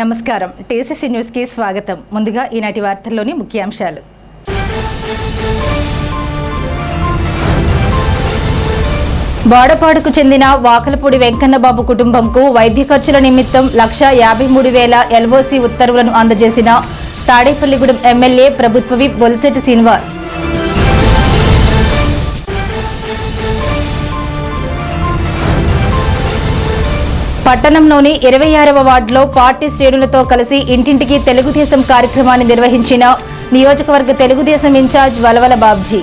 నమస్కారం TCC news కి స్వాగతం. ముందుగా ఈనాటి వార్తల్లోని ముఖ్యాంశాలు. బాడపాడుకు చెందిన వాకలపూడి వెంకన్నబాబు కుటుంబంకు వైద్య ఖర్చుల నిమిత్తం 1,53,000 ఎల్ఓసి ఉత్తర్వులను అందజేసిన తాడేపల్లిగూడెం ఎమ్మెల్యే ప్రభుత్వ విప్ బొలిశెట్టి శ్రీనివాస్. పట్టణంలోని 26వ వార్డులో పార్టీ శ్రేణులతో కలిసి ఇంటింటికి తెలుగుదేశం కార్యక్రమాన్ని నిర్వహించిన నియోజకవర్గ తెలుగుదేశం ఇన్ఛార్జ్ వలవల బాబ్జీ.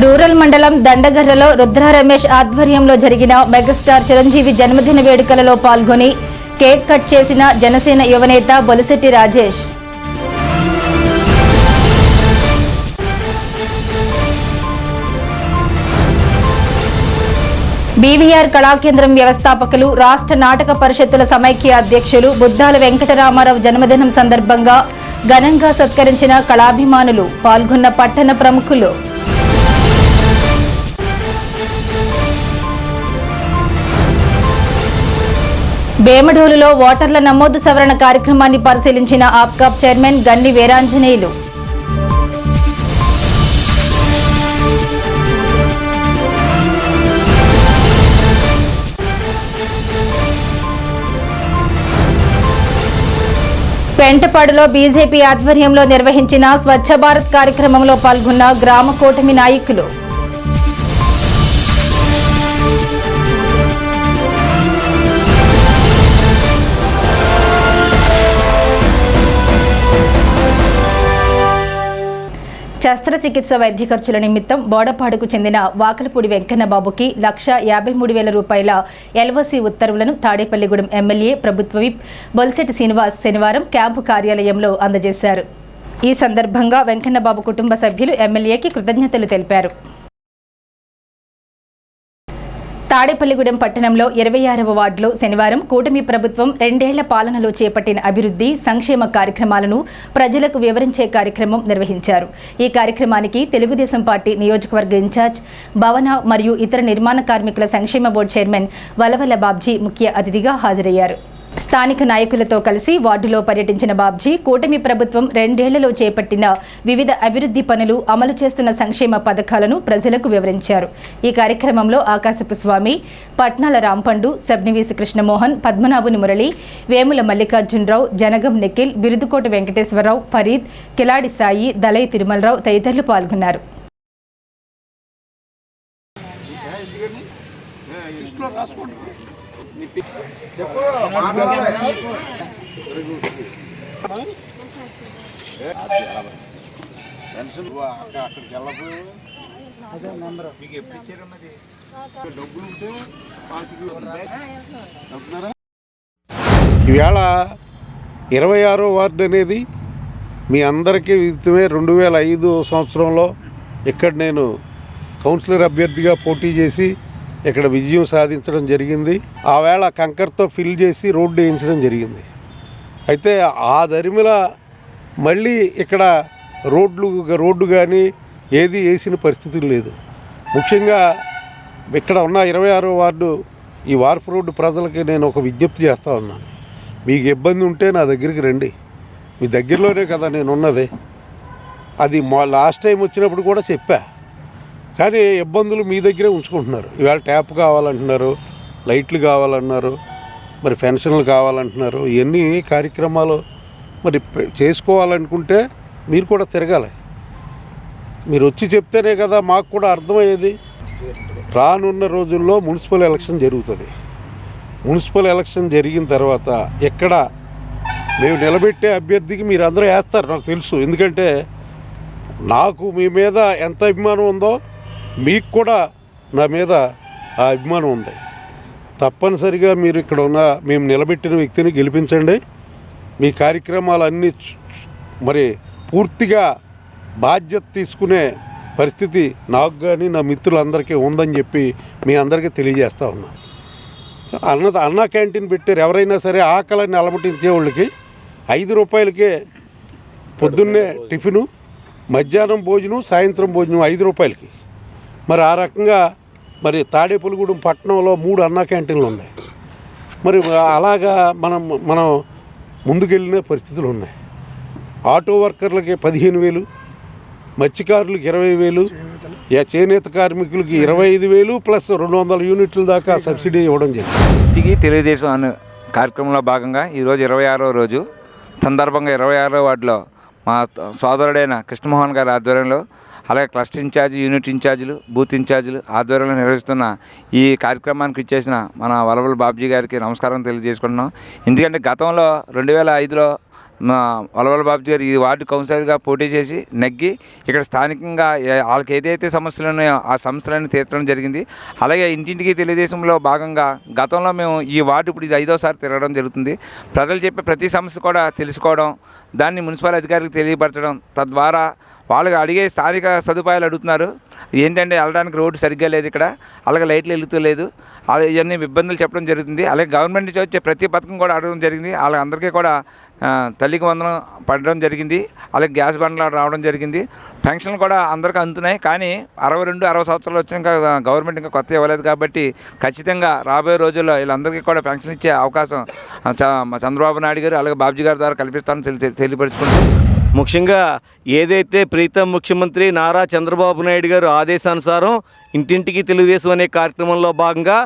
రూరల్ మండలం దండగర్రలో రుద్ర రమేష్ ఆధ్వర్యంలో జరిగిన మెగాస్టార్ చిరంజీవి జన్మదిన వేడుకలలో పాల్గొని కేక్ కట్ చేసిన జనసేన యువనేత బొలిశెట్టి రాజేష్. బీవీఆర్ కళాకేంద్రం వ్యవస్థాపకులు రాష్ట్ర నాటక పరిషత్తుల సమైక్య అధ్యక్షులు బుద్దాల వెంకటరామారావు జన్మదినం సందర్భంగా ఘనంగా సత్కరించిన కళాభిమానులు, పాల్గొన్న పట్టణ ప్రముఖులు. బేమడోలులో ఓటర్ల నమోదు సవరణ కార్యక్రమాన్ని పరిశీలించిన ఆప్కాప్ చైర్మన్ గన్ని వీరాంజనేయులు. పెంటపాడులో బీజేపీ ఆధ్వర్యంలో నిర్వహించిన స్వచ్ఛ భారత్ కార్యక్రమంలో పాల్గొన్న గ్రామ కూటమి నాయకులు. శస్త్రచికిత్స వైద్య ఖర్చుల నిమిత్తం బోడపాడుకు చెందిన వాకలపూడి వెంకన్నబాబుకి 1,53,000 రూపాయల ఎల్ఓసి ఉత్తర్వులను తాడేపల్లిగూడెం ఎమ్మెల్యే ప్రభుత్వ విప్ బొలిశెట్టి శ్రీనివాస్ శనివారం క్యాంపు కార్యాలయంలో అందజేశారు. ఈ సందర్భంగా వెంకన్నబాబు కుటుంబ సభ్యులు ఎమ్మెల్యేకి కృతజ్ఞతలు తెలిపారు. తాడేపల్లిగూడెం పట్టణంలో 26వ వార్డులో శనివారం కూటమి ప్రభుత్వం 2 ఏళ్ల పాలనలో చేపట్టిన అభివృద్ధి సంక్షేమ కార్యక్రమాలను ప్రజలకు వివరించే కార్యక్రమం నిర్వహించారు. ఈ కార్యక్రమానికి తెలుగుదేశం పార్టీ నియోజకవర్గ ఇన్ఛార్జ్, భవన మరియు ఇతర నిర్మాణ కార్మికుల సంక్షేమ బోర్డు చైర్మన్ వలవల బాబ్జీ ముఖ్య అతిథిగా హాజరయ్యారు. స్థానిక నాయకులతో కలిసి వార్డులో పర్యటించిన బాబ్జీ కూటమి ప్రభుత్వం 2 ఏళ్లలో చేపట్టిన వివిధ అభివృద్ధి పనులు, అమలు చేస్తున్న సంక్షేమ పథకాలను ప్రజలకు వివరించారు. ఈ కార్యక్రమంలో ఆకాశపు స్వామి, పట్నాల రాంపండు, సబ్నివీసి కృష్ణమోహన్, పద్మనాభుని మురళి, వేముల మల్లికార్జునరావు, జనగం నిఖిల్, బిరుదుకోట వెంకటేశ్వరరావు, ఫరీద్, కిలాడి సాయి, దళై తిరుమలరావు తదితరులు పాల్గొన్నారు. ఈవేళ 26వ వార్డు అనేది మీ అందరికీ విదితమే. 2005 సంవత్సరంలో ఇక్కడ నేను కౌన్సిలర్ అభ్యర్థిగా పోటీ చేసి ఇక్కడ విజయం సాధించడం జరిగింది. ఆ వేళ కంకర్తో ఫిల్ చేసి రోడ్డు వేయించడం జరిగింది. అయితే ఆ దరిమిల మళ్ళీ ఇక్కడ రోడ్డు కానీ ఏది వేసిన పరిస్థితి లేదు. ముఖ్యంగా ఇక్కడ ఉన్న 26వ వార్డు ఈ వార్ఫ్ రోడ్డు ప్రజలకి నేను ఒక విజ్ఞప్తి చేస్తూ ఉన్నాను. మీకు ఇబ్బంది ఉంటే నా దగ్గరికి రండి. మీ దగ్గరలోనే కదా నేను ఉన్నది. అది లాస్ట్ టైం వచ్చినప్పుడు కూడా చెప్పా. కానీ ఇబ్బందులు మీ దగ్గరే ఉంచుకుంటున్నారు. ఇవాళ ట్యాప్ కావాలంటున్నారు, లైట్లు కావాలన్నారు, మరి పెన్షన్లు కావాలంటున్నారు. ఇవన్నీ కార్యక్రమాలు మరి చేసుకోవాలనుకుంటే మీరు కూడా తిరగాలి. మీరు వచ్చి చెప్తేనే కదా మాకు కూడా అర్థమయ్యేది. రానున్న రోజుల్లో మున్సిపల్ ఎలక్షన్ జరుగుతుంది. మున్సిపల్ ఎలక్షన్ జరిగిన తర్వాత ఎక్కడ మేము నిలబెట్టే అభ్యర్థికి మీరు అందరూ వేస్తారు నాకు తెలుసు. ఎందుకంటే నాకు మీ మీద ఎంత అభిమానం ఉందో మీకు కూడా నా మీద ఆ అభిమానం ఉంది. తప్పనిసరిగా మీరు ఇక్కడ ఉన్న మేము నిలబెట్టిన వ్యక్తిని గెలిపించండి. మీ కార్యక్రమాలన్నీ మరి పూర్తిగా బాధ్యత తీసుకునే పరిస్థితి నాకు కానీ నా మిత్రులందరికీ ఉందని చెప్పి మీ అందరికీ తెలియజేస్తూ ఉన్నాను. అన్న క్యాంటీన్ పెట్టారు. ఎవరైనా సరే ఆకలిని అలమటించే వాళ్ళకి 5 రూపాయలకే పొద్దున్నే టిఫిను, మధ్యాహ్నం భోజనం సాయంత్రం భోజనం 5 రూపాయలకి. మరి ఆ రకంగా మరి తాడేపల్లిగూడెం పట్టణంలో 3 అన్నా క్యాంటీన్లు ఉన్నాయి. మరి అలాగా మనం ముందుకెళ్ళిన పరిస్థితులు ఉన్నాయి. ఆటో వర్కర్లకి 15,000, మత్స్యకారులకు 20,000, చేనేత కార్మికులకి 25,000 ప్లస్ 200 యూనిట్ల దాకా సబ్సిడీ ఇవ్వడం జరిగింది. తెలుగుదేశం అనే కార్యక్రమంలో భాగంగా ఈరోజు 26వ రోజు సందర్భంగా 26వ వార్డులో మా సోదరుడైన కృష్ణమోహన్ గారి ఆధ్వర్యంలో, అలాగే క్లస్టర్ ఇన్ఛార్జి, యూనిట్ ఇన్ఛార్జీలు, బూత్ ఇన్ఛార్జీలు ఆధ్వర్యంలో నిర్వహిస్తున్న ఈ కార్యక్రమానికి ఇచ్చేసిన మన వలవల బాబ్జీ గారికి నమస్కారం తెలియజేసుకుంటున్నాం. ఎందుకంటే గతంలో 2005లో వలవల బాబ్జీ గారు ఈ వార్డు కౌన్సిలర్గా పోటీ చేసి నెగ్గి ఇక్కడ స్థానికంగా వాళ్ళకి ఏదైతే సమస్యలు ఉన్నాయో ఆ సమస్యలను తీర్చడం జరిగింది. అలాగే ఇంటింటికి తెలుగుదేశంలో భాగంగా గతంలో మేము ఈ వార్డు ఇప్పుడు ఇది 5వసారి తిరగడం జరుగుతుంది. ప్రజలు చెప్పే ప్రతి సమస్య కూడా తెలుసుకోవడం, దాన్ని మున్సిపల్ అధికారులకు తెలియపరచడం, తద్వారా వాళ్ళకి అడిగే స్థానిక సదుపాయాలు అడుగుతున్నారు. ఏంటంటే వెళ్ళడానికి రోడ్డు సరిగ్గా లేదు, ఇక్కడ అలాగే లైట్లు వెలుగుతూ లేదు, ఇవన్నీ ఇబ్బందులు చెప్పడం జరుగుతుంది. అలాగే గవర్నమెంట్ నుంచి వచ్చే ప్రతి పథకం కూడా అడగడం జరిగింది. వాళ్ళందరికీ కూడా తల్లికి వందనం పడడం జరిగింది. అలాగే గ్యాస్ బండ్లు రావడం జరిగింది. పెన్షన్లు కూడా అందరికీ అందుతున్నాయి. కానీ 62-60 సంవత్సరాలు వచ్చినాక గవర్నమెంట్ ఇంకా కొత్త ఇవ్వలేదు కాబట్టి ఖచ్చితంగా రాబోయే రోజుల్లో వీళ్ళందరికీ కూడా పెన్షన్ ఇచ్చే అవకాశం చంద్రబాబు నాయుడు గారు అలాగే బాబ్జీ గారి ద్వారా కల్పిస్తామని తెలియపరుచుకుంటూ, ముఖ్యంగా ఏదైతే ప్రీతం ముఖ్యమంత్రి నారా చంద్రబాబు నాయుడు గారు ఆదేశానుసారం ఇంటింటికి తెలుగుదేశం అనే కార్యక్రమంలో భాగంగా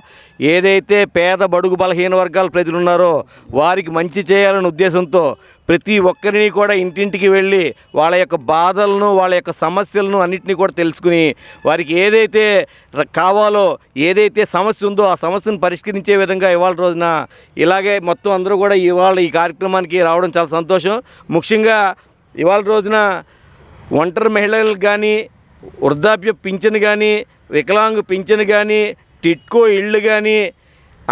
ఏదైతే పేద బడుగు బలహీన వర్గాల ప్రజలు ఉన్నారో వారికి మంచి చేయాలనే ఉద్దేశంతో ప్రతి ఒక్కరిని కూడా ఇంటింటికి వెళ్ళి వాళ్ళ యొక్క బాధలను, వాళ్ళ యొక్క సమస్యలను అన్నింటినీ కూడా తెలుసుకుని వారికి ఏదైతే కావాలో, ఏదైతే సమస్య ఉందో ఆ సమస్యను పరిష్కరించే విధంగా ఇవాళ రోజున ఇలాగే మొత్తం అందరూ కూడా ఇవాళ ఈ కార్యక్రమానికి రావడం చాలా సంతోషం. ముఖ్యంగా ఇవాళ రోజున ఒంటరి మహిళలకు కానీ, వృద్ధాప్య పింఛను కానీ, వికలాంగ పింఛను కానీ, టిట్కో ఇళ్ళు కానీ,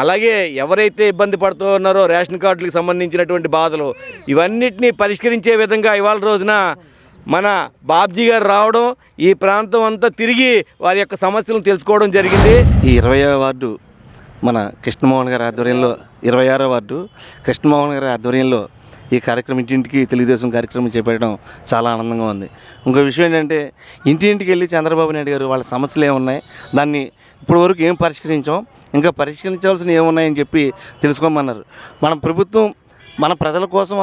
అలాగే ఎవరైతే ఇబ్బంది పడుతూ ఉన్నారో రేషన్ కార్డులకు సంబంధించినటువంటి బాధలు ఇవన్నిటినీ పరిష్కరించే విధంగా ఇవాళ రోజున మన బాబ్జీ గారు రావడం, ఈ ప్రాంతం అంతా తిరిగి వారి యొక్క సమస్యలను తెలుసుకోవడం జరిగింది. ఈ 20వ వార్డు మన కృష్ణమోహన్ గారి ఆధ్వర్యంలో, 26వ వార్డు కృష్ణమోహన్ గారి ఆధ్వర్యంలో ఈ కార్యక్రమం ఇంటింటికి తెలుగుదేశం కార్యక్రమం చేపట్టడం చాలా ఆనందంగా ఉంది. ఇంకో విషయం ఏంటంటే ఇంటింటికి వెళ్ళి చంద్రబాబు నాయుడు గారు వాళ్ళ సమస్యలు ఏమున్నాయి, దాన్ని ఇప్పటివరకు ఏం పరిష్కరించాం, ఇంకా పరిష్కరించవలసిన ఏమున్నాయని చెప్పి తెలుసుకోమన్నారు. మన ప్రభుత్వం మన ప్రజల కోసం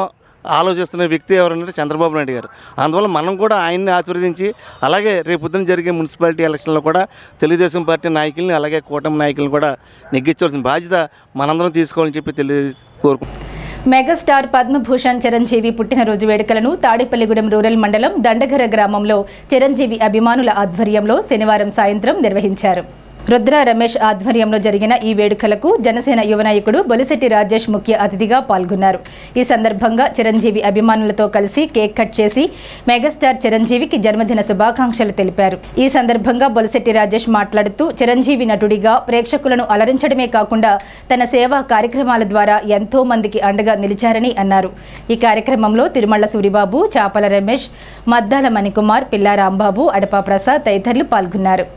ఆలోచిస్తున్న వ్యక్తి ఎవరంటే చంద్రబాబు నాయుడు గారు. అందువల్ల మనం కూడా ఆయన్ని ఆశీర్వదించి అలాగే రేపొద్దున జరిగే మున్సిపాలిటీ ఎలక్షన్లో కూడా తెలుగుదేశం పార్టీ నాయకుల్ని అలాగే కూటమి నాయకులను కూడా నెగ్గించవలసిన బాధ్యత మనందరం తీసుకోవాలని చెప్పి కోరుకుంటున్నాం. మెగాస్టార్ పద్మభూషణ్ చిరంజీవి పుట్టినరోజు వేడుకలను తాడేపల్లిగూడెం రూరల్ మండలం దండగర గ్రామంలో చిరంజీవి అభిమానుల ఆధ్వర్యంలో శనివారం సాయంత్రం నిర్వహించారు. రుద్ర రమేష్ ఆధ్వర్యంలో జరిగిన ఈ వేడుకలకు జనసేన యువ నాయకుడు బొలిశెట్టి రాజేష్ ముఖ్య అతిథిగా పాల్గొన్నారు. ఈ సందర్భంగా చిరంజీవి అభిమానులతో కలిసి కేక్ కట్ చేసి మెగాస్టార్ చిరంజీవికి జన్మదిన శుభాకాంక్షలు తెలిపారు. ఈ సందర్భంగా బొలిశెట్టి రాజేష్ మాట్లాడుతూ చిరంజీవి నటుడిగా ప్రేక్షకులను అలరించడమే కాకుండా తన సేవా కార్యక్రమాల ద్వారా ఎంతో మందికి అండగా నిలిచారని అన్నారు. ఈ కార్యక్రమంలో తిరుమల సూరిబాబు, చాపల రమేష్, మద్దాల మణికుమార్, పిల్లా రాంబాబు, అడపా ప్రసాద్ తదితరులు పాల్గొన్నారు.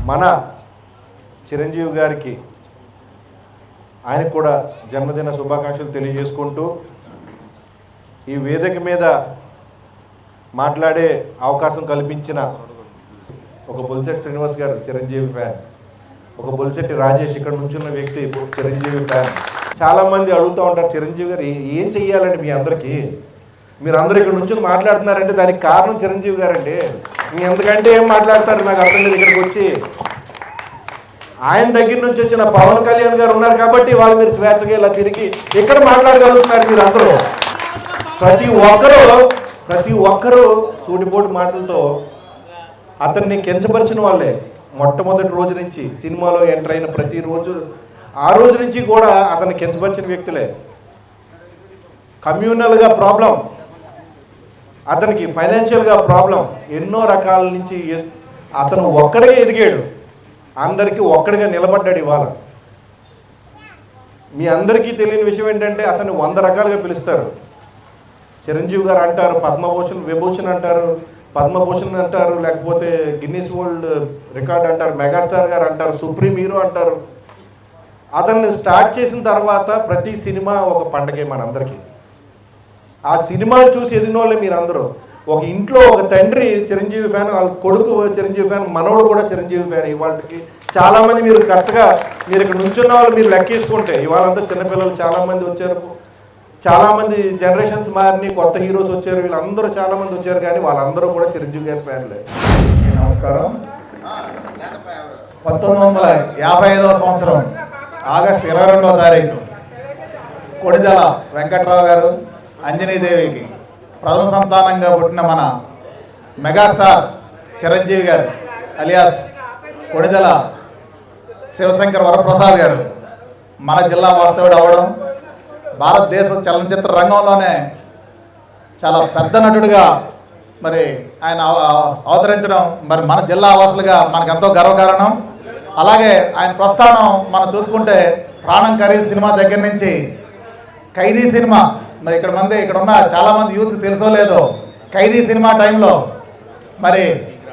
మన చిరంజీవి గారికి ఆయనకు కూడా జన్మదిన శుభాకాంక్షలు తెలియజేసుకుంటూ ఈ వేదిక మీద మాట్లాడే అవకాశం కల్పించిన ఒక బొలిశెట్టి శ్రీనివాస్ గారు చిరంజీవి ఫ్యాన్, ఒక బొలిశెట్టి రాజేష్ ఇక్కడ నుంచున్న వ్యక్తి చిరంజీవి ఫ్యాన్. చాలామంది అడుగుతూ ఉంటారు, చిరంజీవి గారు ఏం చెయ్యాలండి మీ అందరికీ, మీరు అందరూ ఇక్కడ నుంచి మాట్లాడుతున్నారంటే దానికి కారణం చిరంజీవి గారండి. ఎందుకంటే ఏం మాట్లాడతారు నాకు అర్థం లేదు. ఇక్కడికి వచ్చి ఆయన దగ్గర నుంచి వచ్చిన పవన్ కళ్యాణ్ గారు ఉన్నారు కాబట్టి వాళ్ళు మీరు స్వేచ్ఛగా ఇలా తిరిగి ఇక్కడ మాట్లాడగలుగుతున్నారు. మీరు అందరూ ప్రతి ఒక్కరూ సూటిపోటు మాటలతో అతన్ని కించపరిచిన వాళ్ళే. మొట్టమొదటి రోజు నుంచి సినిమాలో ఎంటర్ అయిన ప్రతిరోజు ఆ రోజు నుంచి కూడా అతన్ని కించపరిచిన వ్యక్తులే. కమ్యూనల్గా ప్రాబ్లం, అతనికి ఫైనాన్షియల్గా ప్రాబ్లం, ఎన్నో రకాల నుంచి అతను ఒక్కడిగా ఎదిగాడు, అందరికీ ఒక్కడిగా నిలబడ్డాడు. ఇవాళ మీ అందరికీ తెలియని విషయం ఏంటంటే అతను 100 రకాలుగా పిలుస్తారు. చిరంజీవి గారు అంటారు, విభూషణ్ అంటారు, పద్మభూషణ్ అంటారు, లేకపోతే గిన్నీస్ వరల్డ్ రికార్డ్ అంటారు, మెగాస్టార్ గారు అంటారు, సుప్రీం హీరో అంటారు. అతన్ని స్టార్ట్ చేసిన తర్వాత ప్రతి సినిమా ఒక పండగే మనందరికీ. ఆ సినిమాలు చూసి ఎదిగినోళ్ళే మీరందరూ. ఒక ఇంట్లో ఒక తండ్రి చిరంజీవి ఫ్యాన్, వాళ్ళ కొడుకు చిరంజీవి ఫ్యాన్, మనవడు కూడా చిరంజీవి ఫ్యాన్. ఇవాళకి చాలామంది మీరు కరెక్ట్గా మీరు ఇక్కడ నుంచున్న వాళ్ళు మీరు లెక్కేసుకుంటే ఇవాళంతా చిన్నపిల్లలు చాలామంది వచ్చారు, చాలామంది జనరేషన్స్ మారిని, కొత్త హీరోస్ వచ్చారు, వీళ్ళందరూ చాలామంది వచ్చారు, కానీ వాళ్ళందరూ కూడా చిరంజీవి గారి ఫ్యాన్లే. నమస్కారం. 1955వ సంవత్సరం ఆగస్టు 22వ తారీఖు కొణిదెల వెంకట్రావు గారు అంజనీదేవికి ప్రథమ సంతానంగా పుట్టిన మన మెగాస్టార్ చిరంజీవి గారు అలియాస్ కొణిదెల శివశంకర్ వరప్రసాద్ గారు మన జిల్లా వాస్తవుడు అవ్వడం, భారతదేశ చలనచిత్ర రంగంలోనే చాలా పెద్ద నటుడిగా మరి ఆయన అవతరించడం మరి మన జిల్లా వాసులుగా మనకు ఎంతో గర్వకారణం. అలాగే ఆయన ప్రస్థానం మనం చూసుకుంటే ప్రాణం ఖరీదు సినిమా దగ్గర నుంచి ఖైదీ సినిమా, మరి ఇక్కడ ఉన్న చాలామంది యూత్ తెలుసో లేదో, ఖైదీ సినిమా టైంలో మరి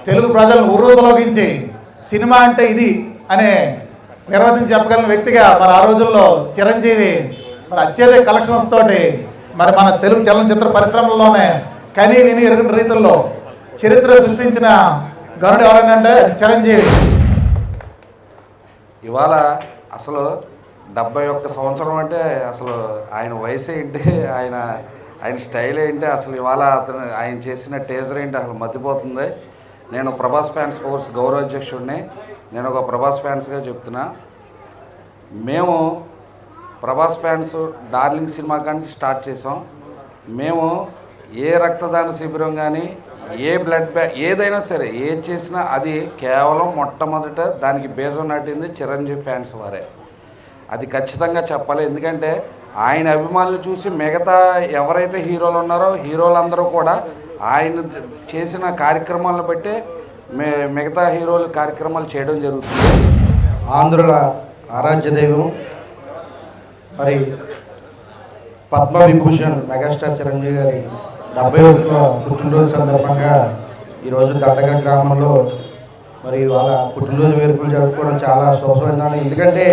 తెలుగు ప్రజలను ఉర్రూతలోకించి సినిమా అంటే ఇది అనే నిర్వచించి చెప్పగలిగిన వ్యక్తిగా మరి ఆ రోజుల్లో చిరంజీవి మరి అత్యధిక కలెక్షన్స్ తోటి మరి మన తెలుగు చలనచిత్ర పరిశ్రమలోనే కనీ విని ఎరుగిన రీతుల్లో చరిత్ర సృష్టించిన గనుడు ఎవరైనా అది చిరంజీవి. ఇవాళ అసలు 71 సంవత్సరం అంటే అసలు ఆయన వయసు ఏంటి, ఆయన స్టైల్ ఏంటి, అసలు ఇవాళ ఆయన చేసిన టేజర్ ఏంటి అసలు మతిపోతుంది. నేను ప్రభాస్ ఫ్యాన్స్ ఫోర్స్ గౌరవాధ్యక్షుడిని. నేను ఒక ప్రభాస్ ఫ్యాన్స్గా చెప్తున్నా, మేము ప్రభాస్ ఫ్యాన్స్ డార్లింగ్ సినిమా కానీ స్టార్ట్ చేసాం. మేము ఏ రక్తదాన శిబిరం కానీ ఏ బ్లడ్ బ్యాంక్ ఏదైనా సరే ఏది చేసినా అది కేవలం మొట్టమొదట దానికి బేజం నాటింది చిరంజీవి ఫ్యాన్స్ వారే. అది ఖచ్చితంగా చెప్పాలి. ఎందుకంటే ఆయన అభిమానులు చూసి మిగతా ఎవరైతే హీరోలు ఉన్నారో హీరోలందరూ కూడా ఆయన చేసిన కార్యక్రమాలను బట్టి మిగతా హీరోలు కార్యక్రమాలు చేయడం జరుగుతుంది. ఆంధ్రుల ఆరాధ్య దైవం మరి పద్మవిభూషణ్ మెగాస్టార్ చిరంజీవి గారి 71వ పుట్టినరోజు సందర్భంగా ఈరోజు దండగ గ్రామంలో మరి వాళ్ళ పుట్టినరోజు వేడుకలు జరుపుకోవడం చాలా శుభమైందని. ఎందుకంటే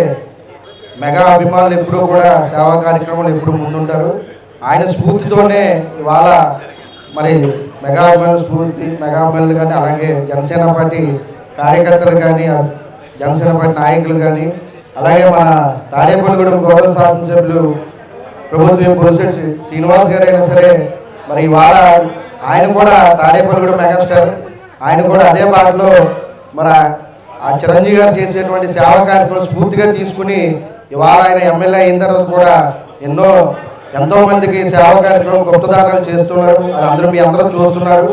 మెగా అభిమానులు ఎప్పుడూ కూడా సేవా కార్యక్రమాలు ఎప్పుడు ముందుంటారు. ఆయన స్ఫూర్తితోనే ఇవాళ మరి మెగా అభిమానుల స్ఫూర్తి, మెగా అభిమానులు కానీ అలాగే జనసేన పార్టీ కార్యకర్తలు కానీ జనసేన పార్టీ నాయకులు కానీ అలాగే మన తాడేపల్లిగూడెం గౌరవ శాసనసభ్యులు ప్రభుత్వ బొలిశెట్టి శ్రీనివాస్ గారు అయినా సరే మరి ఇవాళ ఆయన కూడా తాడేపల్లిగూడెం మెగాస్టార్, ఆయన కూడా అదే బాటలో మరి ఆ చిరంజీవి గారు చేసేటువంటి సేవా కార్యక్రమం స్ఫూర్తిగా తీసుకుని ఇవాళ ఆయన ఎమ్మెల్యే అయిన తర్వాత కూడా ఎంతో మందికి సేవా కార్యక్రమం గొప్పదానాలు చేస్తున్నారు. అది మీ అందరూ చూస్తున్నారు.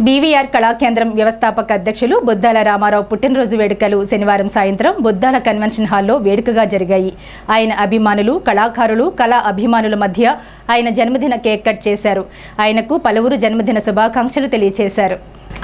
బీవీఆర్ కళాకేంద్రం వ్యవస్థాపక అధ్యక్షులు బుద్దాల రామారావు పుట్టినరోజు వేడుకలు శనివారం సాయంత్రం బుద్దాల కన్వెన్షన్ హాల్లో వేడుకగా జరిగాయి. ఆయన అభిమానులు, కళాకారులు, కళా అభిమానుల మధ్య ఆయన జన్మదిన కేక్ కట్ చేశారు. ఆయనకు పలువురు జన్మదిన శుభాకాంక్షలు తెలియజేశారు.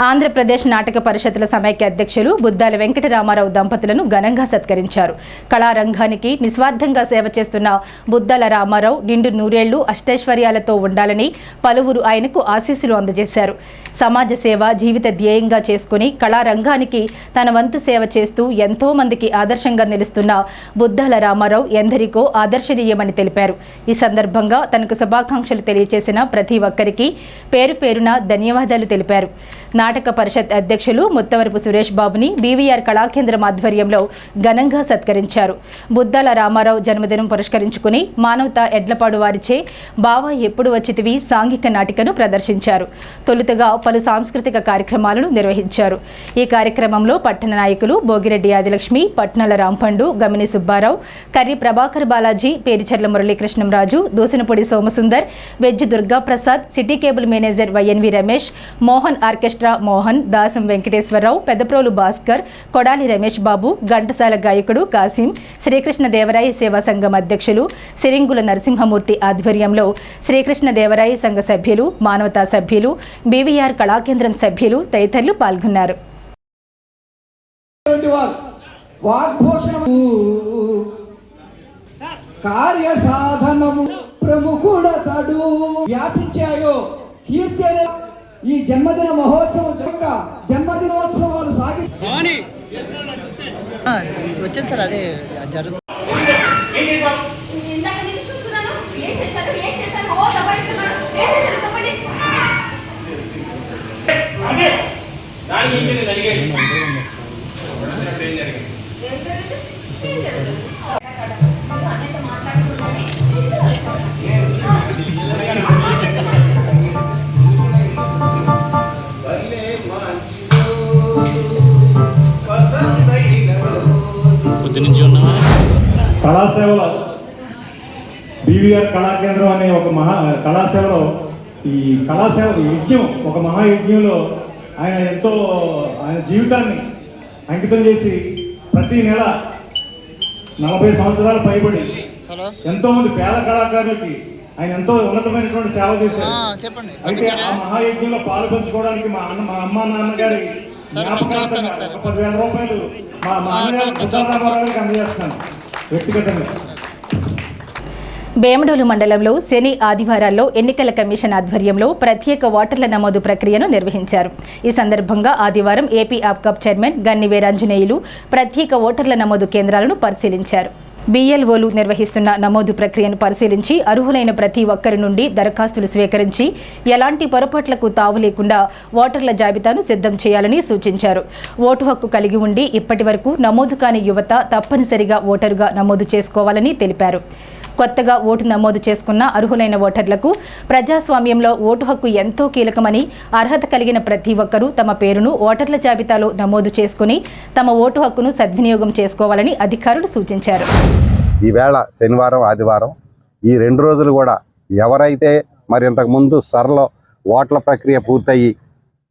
ఆంధ్రప్రదేశ్ నాటక పరిషత్తుల సమైక్య అధ్యక్షులు బుద్దాల వెంకటరామారావు దంపతులను ఘనంగా సత్కరించారు. కళారంగానికి నిస్వార్థంగా సేవ చేస్తున్న బుద్దాల రామారావు నిండు నూరేళ్లు అష్టైశ్వర్యాలతో ఉండాలని పలువురు ఆయనకు ఆశీస్సులు అందజేశారు. సమాజ సేవ జీవిత ధ్యేయంగా చేసుకుని కళారంగానికి తన వంతు సేవ చేస్తూ ఎంతో మందికి ఆదర్శంగా నిలుస్తున్న బుద్దాల రామారావు ఎందరికో ఆదర్శనీయమని తెలిపారు. ఈ సందర్భంగా తనకు శుభాకాంక్షలు తెలియజేసిన ప్రతి ఒక్కరికి పేరు పేరున ధన్యవాదాలు తెలిపారు. నాటక పరిషత్ అధ్యక్షులు ముత్తవరపు సురేష్ బాబుని బీవీఆర్ కళాకేంద్రం ఆధ్వర్యంలో ఘనంగా సత్కరించారు. బుద్దాల రామారావు జన్మదినం పురస్కరించుకుని మానవతా ఎడ్లపాడు వారిచే బావా ఎప్పుడు వచ్చితివి సాంఘిక నాటికను ప్రదర్శించారు. తొలుతగా పలు సాంస్కృతిక కార్యక్రమాలను నిర్వహించారు. ఈ కార్యక్రమంలో పట్టణ నాయకులు Bogireddy Adilakshmi, Patnala Rampandu, Gamini Subbarao, Karri Prabhakar Balaji, Pericharla Muralikrishnamraju, Dusinapodi Somasundar, Vejji Durgaprasad, city cable manager YNV Ramesh, Mohan orchestra Mohan, Dasam Venkateswararao, Peddaprolu Bhaskar, Kodali Ramesh Babu, Ghantasala గాయకుడు కాసిం, శ్రీకృష్ణదేవరాయ సేవా సంఘం అధ్యక్షులు సిరింగుల నరసింహమూర్తి ఆధ్వర్యంలో శ్రీకృష్ణదేవరాయ సంఘ సభ్యులు, మానవతా సభ్యులు, బీవీఆర్ కళాకేంద్రం సభ్యులు తదితరులు పాల్గొన్నారు. కార్యసాధనము ప్రముఖుడతడు వ్యాపించాయో కీర్తి అనే ఈ జన్మదిన మహోత్సవం యొక్క జన్మదినోత్సవాలు సాగి వచ్చేది సార్ అదే జరుగుతుంది. కళాసేవలో బీవీఆర్ కళాకేంద్రం అనే ఒక కళాసేవలో ఈ కళాసేవ యజ్ఞం, ఒక మహాయజ్ఞంలో ఆయన ఎంతో ఆయన జీవితాన్ని అంకితం చేసి ప్రతి నెల 40 సంవత్సరాలు పైబడి ఎంతోమంది పేద కళాకారులకి ఆయన ఎంతో ఉన్నతమైనటువంటి సేవ చేశారు. అయితే ఆ మహాయజ్ఞంలో పాలు పంచుకోవడానికి మా అమ్మ నాన్నగారి 10,000 రూపాయలు మా అన్నగారు సుధారామారావుకి అందజేస్తున్నాను వ్యక్తిగతంగా. వేమడోలు మండలంలో శని ఆదివారాల్లో ఎన్నికల కమిషన్ ఆధ్వర్యంలో ప్రత్యేక ఓటర్ల నమోదు ప్రక్రియను నిర్వహించారు. ఈ సందర్భంగా ఆదివారం ఏపీ ఆప్కాప్ చైర్మన్ గన్ని వీరాంజనేయులు ప్రత్యేక ఓటర్ల నమోదు కేంద్రాలను పరిశీలించారు. BLOలు నిర్వహిస్తున్న నమోదు ప్రక్రియను పరిశీలించి అర్హులైన ప్రతి ఒక్కరి నుండి దరఖాస్తులు స్వీకరించి ఎలాంటి పొరపాట్లకు తావు లేకుండా ఓటర్ల జాబితాను సిద్ధం చేయాలని సూచించారు. ఓటు హక్కు కలిగి ఉండి ఇప్పటి వరకు నమోదు కాని యువత తప్పనిసరిగా ఓటరుగా నమోదు చేసుకోవాలని తెలిపారు. కొత్తగా ఓటు నమోదు చేసుకున్న అర్హులైన ఓటర్లకు ప్రజాస్వామ్యంలో ఓటు హక్కు ఎంతో కీలకమని, అర్హత కలిగిన ప్రతి ఒక్కరూ తమ పేరును ఓటర్ల జాబితాలో నమోదు చేసుకుని తమ ఓటు హక్కును సద్వినియోగం చేసుకోవాలని అధికారులు సూచించారు. ఈవేళ శనివారం ఆదివారం ఈ 2 రోజులు కూడా ఎవరైతే మరి ఇంతకుముందు సరళ ఓట్ల ప్రక్రియ పూర్తయ్యి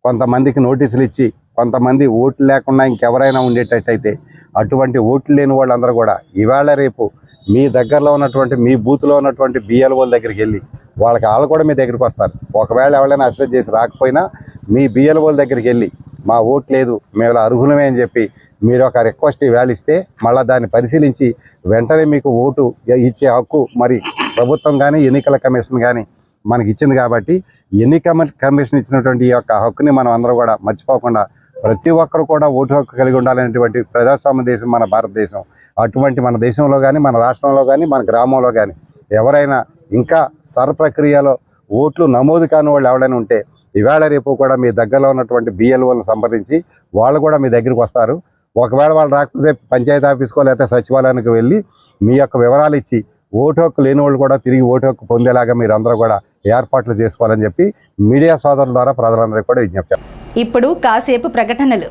కొంతమందికి నోటీసులు ఇచ్చి కొంతమంది ఓట్లు లేకుండా ఇంకెవరైనా ఉండేటట్టయితే అటువంటి ఓట్లు లేని వాళ్ళందరూ కూడా ఈవేళ రేపు మీ దగ్గరలో ఉన్నటువంటి మీ బూత్లో ఉన్నటువంటి BLOల దగ్గరికి వెళ్ళి వాళ్ళు కూడా మీ దగ్గరికి వస్తారు. ఒకవేళ ఎవరైనా అసెస్ చేసి రాకపోయినా మీ BLOల దగ్గరికి వెళ్ళి మా ఓటు లేదు మేము అర్హులమే అని చెప్పి మీరు ఒక రిక్వెస్ట్ ఈవేళ ఇస్తే మళ్ళీ దాన్ని పరిశీలించి వెంటనే మీకు ఓటు ఇచ్చే హక్కు మరి ప్రభుత్వం కానీ ఎన్నికల కమిషన్ కానీ మనకి ఇచ్చింది. కాబట్టి ఎన్నికల కమిషన్ ఇచ్చినటువంటి ఈ యొక్క హక్కుని మనం అందరూ కూడా మర్చిపోకుండా ప్రతి ఒక్కరు కూడా ఓటు హక్కు కలిగి ఉండాలనేటువంటి ప్రజాస్వామ్య దేశం మన భారతదేశం. అటువంటి మన దేశంలో కానీ మన రాష్ట్రంలో కానీ మన గ్రామంలో కానీ ఎవరైనా ఇంకా ప్రక్రియలో ఓట్లు నమోదు కాని వాళ్ళు ఎవరైనా ఉంటే ఈవేళ రేపు కూడా మీ దగ్గరలో ఉన్నటువంటి BLOలను సంప్రదించి వాళ్ళు కూడా మీ దగ్గరికి వస్తారు. ఒకవేళ వాళ్ళు రాకపోతే పంచాయతీ ఆఫీస్కో లేకపోతే సచివాలయానికి వెళ్ళి మీ యొక్క వివరాలు ఇచ్చి ఓటు హక్కు లేని వాళ్ళు కూడా తిరిగి ఓటు హక్కు పొందేలాగా మీరు అందరూ కూడా ఏర్పాట్లు చేసుకోవాలని చెప్పి మీడియా సోదరుల ద్వారా ప్రజలందరికీ కూడా విజ్ఞప్తి. ఇప్పుడు కాసేపు ప్రకటనలు.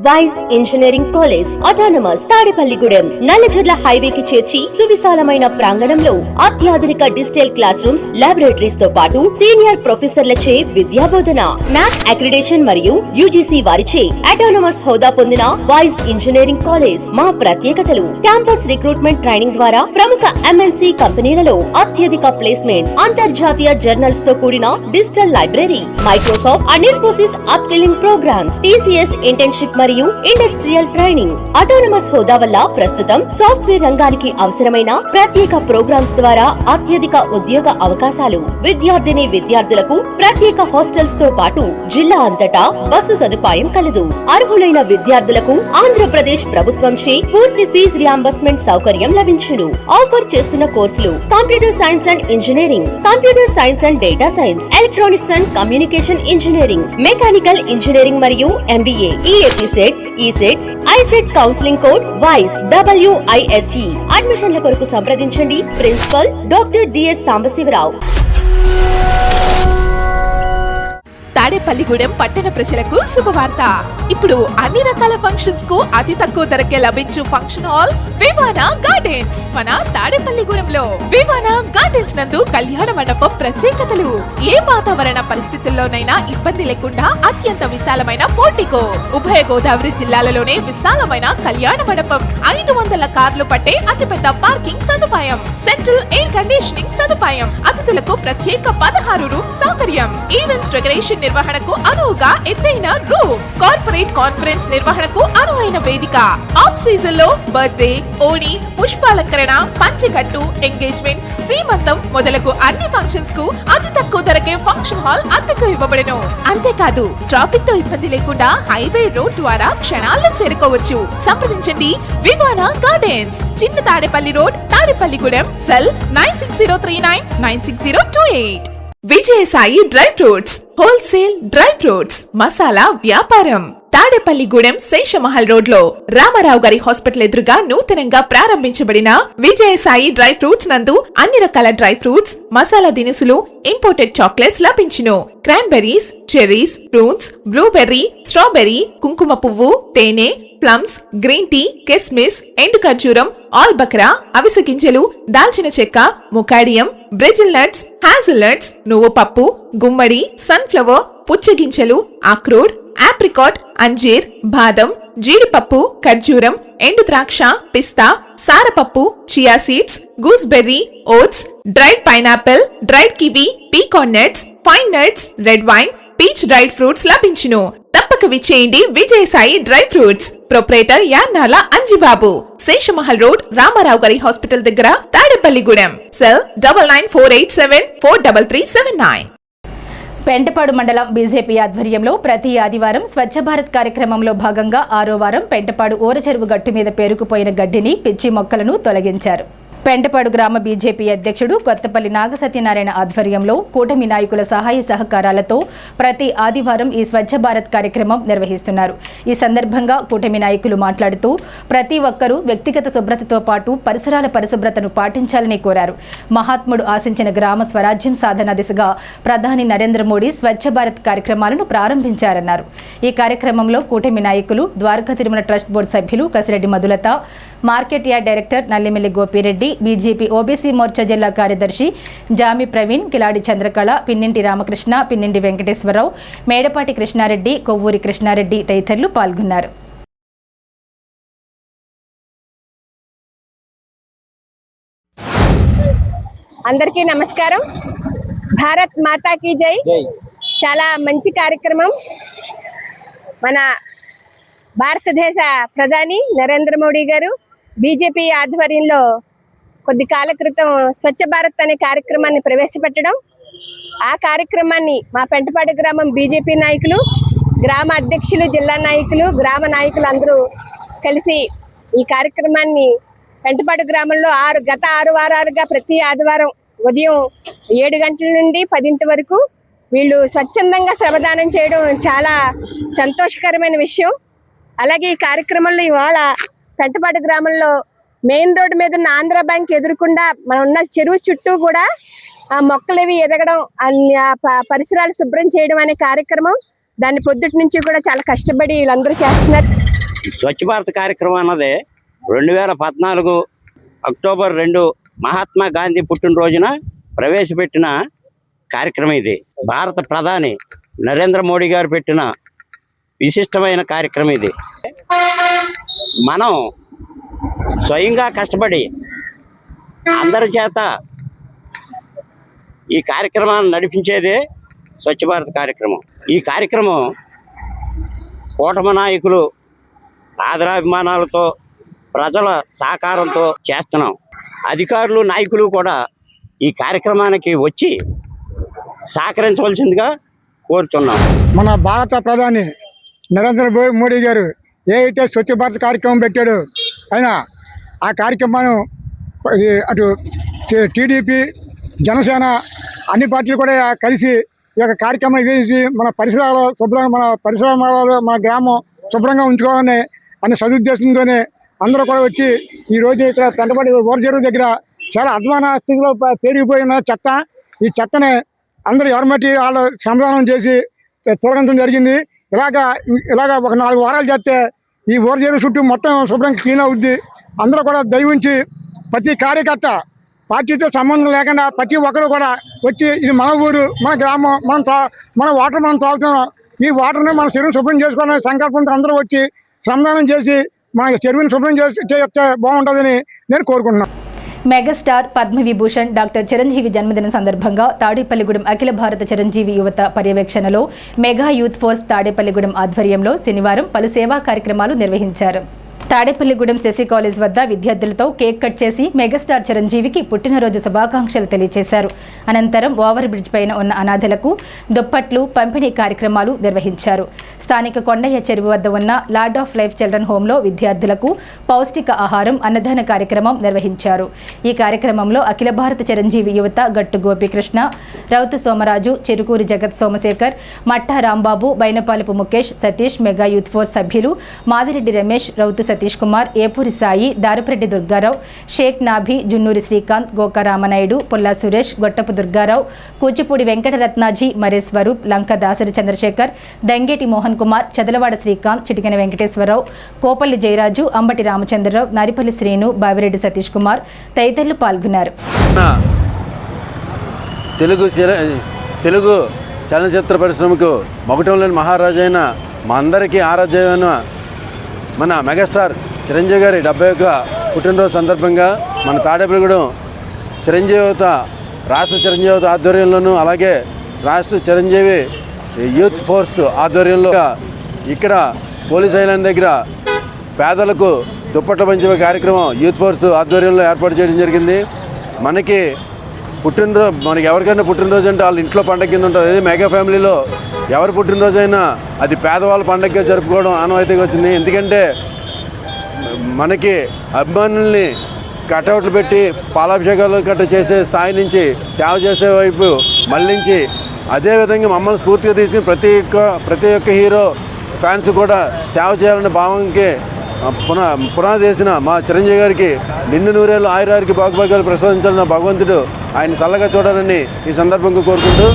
వైస్ engineering college autonomous Tadepalligudem Nallajarla హైవేకి చేర్చి సువిశాలమైన ప్రాంగణంలో అత్యాధునిక డిజిటల్ క్లాస్ రూమ్స్, లాబొరేటరీస్ తో పాటు సీనియర్ ప్రొఫెసర్లచే విద్యాబోధన, నాక్ అక్రిడేషన్ మరియు UGC వారిచే ఆటోనమస్ హోదా పొందిన వైస్ ఇంజనీరింగ్ కాలేజ్. మా ప్రత్యేకతలు: క్యాంపస్ రిక్రూట్మెంట్ ట్రైనింగ్ ద్వారా ప్రముఖ MNC కంపెనీలలో అత్యధిక ప్లేస్మెంట్, అంతర్జాతీయ జర్నల్స్ తో కూడిన digital library, Microsoft and Infosys upskilling programs, TCS internship మరియు ఇండస్ట్రియల్ ట్రైనింగ్. ఆటోనమస్ హోదా వల్ల ప్రస్తుతం సాఫ్ట్వేర్ రంగానికి అవసరమైన ప్రత్యేక ప్రోగ్రామ్స్ ద్వారా అత్యధిక ఉద్యోగ అవకాశాలు. విద్యార్థులకు ప్రత్యేక హాస్టల్స్ తో పాటు జిల్లా అంతటా బస్సు సదుపాయం కలదు. అర్హులైన విద్యార్థులకు ఆంధ్రప్రదేశ్ ప్రభుత్వంచే పూర్తి ఫీజు రియంబర్స్మెంట్ సౌకర్యం లభించును. ఆఫర్ చేస్తున్న కోర్సులు: computer science and engineering, computer science and data science, electronics and communication engineering, mechanical engineering మరియు MBA. EAPSET, ESET, ISET counselling code వైస్ WISE. అడ్మిషన్ల కొరకు సంప్రదించండి principal doctor DS Sambasiva Rao. Tadepalligudem పట్టణ ప్రజలకు శుభవార్త. ఇప్పుడు అన్ని రకాల ఫంక్షన్స్ కు అతి తక్కువ ధరకే లభించు ఫంక్షన్ హాల్ వివానా గార్డెన్స్ మన తాడేపల్లిగూడెంలో. వివానా గార్డెన్స్ నందు కళ్యాణ మండపం ప్రత్యేకతలు: ఏ వాతావరణ పరిస్థితుల్లోనైనా ఇబ్బంది లేకుండా అత్యంత విశాలమైన పోర్టికో, ఉభయ గోదావరి జిల్లాలలోనే విశాలమైన కళ్యాణ మండపం, 500 కార్లు పట్టే అతిపెద్ద పార్కింగ్ సదుపాయం, సెంట్రల్ ఎయిర్ కండిషనింగ్ సదుపాయం, అతిథులకు ప్రత్యేక 16 రూమ్ సౌకర్యం, ఈవెంట్స్ డెకరేషన్ నిర్వహణకు అనువుగా ఎత్తైన రూఫ్, కార్పొరేట్ కాన్ఫరెన్స్ నిర్వహణకు అనువైన వేదిక, ఆఫ్ సీజన్ లో బర్త్డే, ఓణి, పుష్పాలంకరణ, పంచెకట్టు, ఎంగేజ్మెంట్, సీమంతం మొదలగు అన్ని ఫంక్షన్స్ కు అతి తక్కువ ధరకే ఫంక్షన్ హాల్ అద్దెకు ఇవ్వబడను. అంతేకాదు ట్రాఫిక్ తో ఇబ్బంది లేకుండా హైవే రోడ్ ద్వారా క్షణాల్లో చేరుకోవచ్చు. సంప్రదించండి వివానా గార్డెన్స్, చిన్న Tadepalli road, Tadepalligudem. Cell 9603996028. Vijayasai dry fruits wholesale dry fruits masala వ్యాపారం తాడేపల్లిగూడెం శేషమహల్ రోడ్ లో రామారావు గారి హాస్పిటల్ ఎదురుగా నూతనంగా ప్రారంభించబడిన విజయసాయి డ్రై ఫ్రూట్స్ నందు అన్ని రకాల డ్రై ఫ్రూట్స్ మసాలా దినుసులు ఇంపోర్టెడ్ చాక్లెట్స్ లభించును. Cranberries, cherries, prunes, blueberry, strawberry, కుంకుమ పువ్వు, తేనె, ప్లమ్స్, గ్రీన్ టీ, కిస్మిస్, ఎండు ఖర్జూరం, ఆల్ బక్రా, అవిసె గింజలు, దాల్చిన చెక్క, ముకాడియం, బ్రెజిల్ నట్స్, హ్యాజిల్ నట్స్, నువ్వు పప్పు, గుమ్మడి, సన్ఫ్లవర్, పుచ్చగింజలు, అక్రోడ్, ఆప్రికాట్, అంజీర్, బాదం, జీడిపప్పు, ఖర్జూరం, ఎండు ద్రాక్ష, పిస్తా, సారపప్పు, chia seeds, gooseberry, oats, dried pineapple, dried kiwi, pecan nuts, fine nuts, red wine, peach dried fruits లభించును. తప్పక విచ్చేయండి Vijayasai dry fruits. Proprietor Yannala Anjibabu, Seshamahal road, Ramarao గారి హాస్పిటల్ దగ్గర, తాడేపల్లిగూడెం. సెల్ 9948743379. పెంటపాడు మండలం బీజేపీ ఆధ్వర్యంలో ప్రతి ఆదివారం స్వచ్ఛ భారత్ కార్యక్రమంలో భాగంగా 6వ వారం పెంటపాడు ఊరచెరువు గట్టు మీద పేరుకుపోయిన గడ్డిని, పిచ్చి మొక్కలను తొలగించారు. పెంటపాడు గ్రామ బీజేపీ అధ్యక్షుడు కొత్తపల్లి నాగసత్యనారాయణ ఆధ్వర్యంలో కూటమి నాయకుల సహాయ సహకారాలతో ప్రతి ఆదివారం ఈ స్వచ్ఛ భారత్ కార్యక్రమం నిర్వహిస్తున్నారు. ఈ సందర్భంగా కూటమి నాయకులు మాట్లాడుతూ ప్రతి ఒక్కరూ వ్యక్తిగత శుభ్రతతో పాటు పరిసరాల పరిశుభ్రతను పాటించాలని కోరారు. మహాత్ముడు ఆశించిన గ్రామ స్వరాజ్యం సాధన దిశగా ప్రధాని నరేంద్ర మోడీ స్వచ్ఛ భారత్ కార్యక్రమాలను ప్రారంభించారన్నారు. ఈ కార్యక్రమంలో కూటమి నాయకులు, ద్వారకా తిరుమల ట్రస్ట్ బోర్డు సభ్యులు Kasireddy Madhulatha, market yard director Nallimilli Gopireddy, BJP OBC Morcha జిల్లా కార్యదర్శి జామి ప్రవీణ్, కిలాడి చంద్రకళ, పిన్నింటి రామకృష్ణ, పిన్నింటి వెంకటేశ్వరరావు, మేడపాటి కృష్ణారెడ్డి, కొవ్వూరి కృష్ణారెడ్డి తదితరులు పాల్గొన్నారు. అందరికీ నమస్కారం. భారత్ మాతాకి జై. చాలా మంచి కార్యక్రమం. మన భారతదేశ ప్రధాని నరేంద్ర మోడీ గారు బీజేపీ ఆధ్వర్యంలో కొద్ది కాల క్రితం స్వచ్ఛ భారత్ అనే కార్యక్రమాన్ని ప్రవేశపెట్టడం, ఆ కార్యక్రమాన్ని మా పెంటపాడు గ్రామం బీజేపీ నాయకులు, గ్రామ అధ్యక్షులు, జిల్లా నాయకులు, గ్రామ నాయకులు అందరూ కలిసి ఈ కార్యక్రమాన్ని పెంటపాడు గ్రామంలో గత 6 వారాలుగా ప్రతి ఆదివారం ఉదయం 7 గంటల నుండి 10 వరకు వీళ్ళు స్వచ్ఛందంగా శ్రమదానం చేయడం చాలా సంతోషకరమైన విషయం. అలాగే ఈ కార్యక్రమంలో ఇవాళ పెంటపాడు గ్రామంలో మెయిన్ రోడ్డు మీద ఉన్న ఆంధ్ర బ్యాంక్ ఎదురుకుండా మనం ఉన్న చెరువు చుట్టూ కూడా ఆ మొక్కలవి ఎదగడం, పరిసరాలు శుభ్రం చేయడం అనే కార్యక్రమం, దాన్ని పొద్దుటి నుంచి కూడా చాలా కష్టపడి వీళ్ళందరూ చేస్తున్నారు. స్వచ్ఛ భారత్ కార్యక్రమం అన్నది 2014 అక్టోబర్ 2 మహాత్మా గాంధీ పుట్టినరోజున ప్రవేశపెట్టిన కార్యక్రమం. ఇది భారత ప్రధాని నరేంద్ర మోడీ గారు పెట్టిన విశిష్టమైన కార్యక్రమం. ఇది మనం స్వయంగా కష్టపడి అందరి చేత ఈ కార్యక్రమాన్ని నడిపించేదే స్వచ్ఛ భారత్ కార్యక్రమం. ఈ కార్యక్రమం కూటమి నాయకులు ఆదరాభిమానాలతో, ప్రజల సహకారంతో చేస్తున్నాం. అధికారులు, నాయకులు కూడా ఈ కార్యక్రమానికి వచ్చి సహకరించవలసిందిగా కోరుతున్నాం. మన భారత ప్రధాని నరేంద్ర మోడీ గారు ఏదైతే స్వచ్ఛ భారత్ కార్యక్రమం పెట్టాడో ఆయన ఆ కార్యక్రమాన్ని అటు టీడీపీ, జనసేన అన్ని పార్టీలు కూడా కలిసి ఈ యొక్క కార్యక్రమం చేసి మన పరిసరాలు శుభ్రంగా, మన పరిసరాలు, మన గ్రామం శుభ్రంగా ఉంచుకోవాలని అనే సదుద్దేశంతోనే అందరూ కూడా వచ్చి ఈరోజు ఇక్కడ పెంటపాటి ఊరచెరువు దగ్గర చాలా అధ్వాన స్థితిలో పెరిగిపోయిన చెత్త, ఈ చెత్తని అందరూ ఎవరిమట్టి వాళ్ళు శ్రమదానం చేసి తొలగించడం జరిగింది. ఇలాగా ఒక 4 వారాలు చేస్తే ఈ ఊరచెరువు చుట్టూ మొత్తం శుభ్రంగా క్లీన్ అవుద్ది. అందరూ కూడా దయవుంచి ప్రతి కార్యకర్త, పార్టీతో సంబంధం లేకుండా ప్రతి ఒక్కరు కూడా వచ్చి ఇది మన ఊరు, మన గ్రామం, మన వాటర్ మనం తాగుతున్నాం, ఈ వాటర్ని మన చెరువుని శుభ్రం చేసుకోవాలనే సంకల్పంతో అందరూ వచ్చి శ్రమదానం చేసి మన చెరువుని శుభ్రం చేస్తే బాగుంటుందని నేను కోరుకుంటున్నాను. మెగాస్టార్ పద్మవిభూషణ్ డాక్టర్ చిరంజీవి జన్మదిన సందర్భంగా తాడేపల్లిగూడెం అఖిల భారత చిరంజీవి యువత పర్యవేక్షణలో మెగా యూత్ ఫోర్స్ తాడేపల్లిగూడెం ఆధ్వర్యంలో శనివారం పలు సేవా కార్యక్రమాలు నిర్వహించారు. తాడేపల్లిగూడెం శశి కాలేజ్ వద్ద విద్యార్థులతో కేక్ కట్ చేసి మెగాస్టార్ చిరంజీవికి పుట్టినరోజు శుభాకాంక్షలు తెలియజేశారు. అనంతరం ఓవర్ బ్రిడ్జ్ పైన ఉన్న అనాథలకు దుప్పట్లు పంపిణీ కార్యక్రమాలు నిర్వహించారు. స్థానిక కొండయ్య చెరువు వద్ద ఉన్న లార్డ్ ఆఫ్ లైఫ్ చిల్డ్రన్ హోంలో విద్యార్థులకు పౌష్టిక ఆహారం అన్నదాన కార్యక్రమం నిర్వహించారు. ఈ కార్యక్రమంలో అఖిల భారత చిరంజీవి యువత గట్టు గోపీకృష్ణ, రౌతు Somaraju, Cherukuri Jagath Somasekhar, Matta Rambabu, Bainapalapu Mukesh, Satish, mega youth force సభ్యులు మాదిరెడ్డి రమేష్, రౌతు సతీష్ కుమార్, ఏపూరి సాయి, దారుప్రెడ్డి దుర్గారావు, షేక్ నాభి, జున్నూరి శ్రీకాంత్, గోకా రామనాయుడు, పుల్లా సురేష్, గొట్టపు దుర్గారావు, కూచిపూడి వెంకటరత్నాజీ, మరే స్వరూప్, లంక దాసరి చంద్రశేఖర్, దంగేటి మోహన్ కుమార్, చదలవాడ శ్రీకాంత్, చిటికెన వెంకటేశ్వరరావు, కోపల్లి జయరాజు, అంబటి రామచంద్రరావు, నరిపల్లి శ్రీను, బావిరెడ్డి సతీష్ కుమార్ తదితరులు పాల్గొన్నారు. తెలుగు చలనచిత్ర పరిశ్రమకు మొగటంలోని మహారాజు అయిన మా అందరికీ ఆరాధ్యమైన మన మెగాస్టార్ చిరంజీవి గారి 71వ పుట్టినరోజు సందర్భంగా మన తాడేపల్లిగూడెం చిరంజీవిత రాష్ట్ర చిరంజీవిత ఆధ్వర్యంలోనూ అలాగే రాష్ట్ర చిరంజీవి యూత్ ఫోర్స్ ఆధ్వర్యంలో ఇక్కడ పోలీస్ ఐలాండ్ దగ్గర పేదలకు దుప్పట్ల పంచే కార్యక్రమం యూత్ ఫోర్స్ ఆధ్వర్యంలో ఏర్పాటు చేయడం జరిగింది. మనకి ఎవరికైనా పుట్టినరోజు అంటే వాళ్ళ ఇంట్లో పండగ కింద ఉంటుంది. అదే మెగా ఫ్యామిలీలో ఎవరి పుట్టినరోజు అయినా అది పేదవాళ్ళ పండగగా జరుపుకోవడం ఆనవాయితీగా వచ్చింది. ఎందుకంటే మనకి అభిమానుల్ని కటౌట్లు పెట్టి పాలాభిషేకాలు గట్రా చేసే స్థాయి నుంచి సేవ చేసే వైపు మళ్ళించి అదేవిధంగా మమ్మల్ని స్ఫూర్తిగా తీసుకుని ప్రతి ఒక్క హీరో ఫ్యాన్స్ కూడా సేవ చేయాలనే భావంకి పునాది వేసిన మా చిరంజీవి గారికి నిన్ను నూరేళ్ళు ఆయురారికి బాగుభాగ్యాలు ప్రసాదించాలన్న భగవంతుడు ఆయన చల్లగా చూడాలని ఈ సందర్భంగా కోరుకుంటూ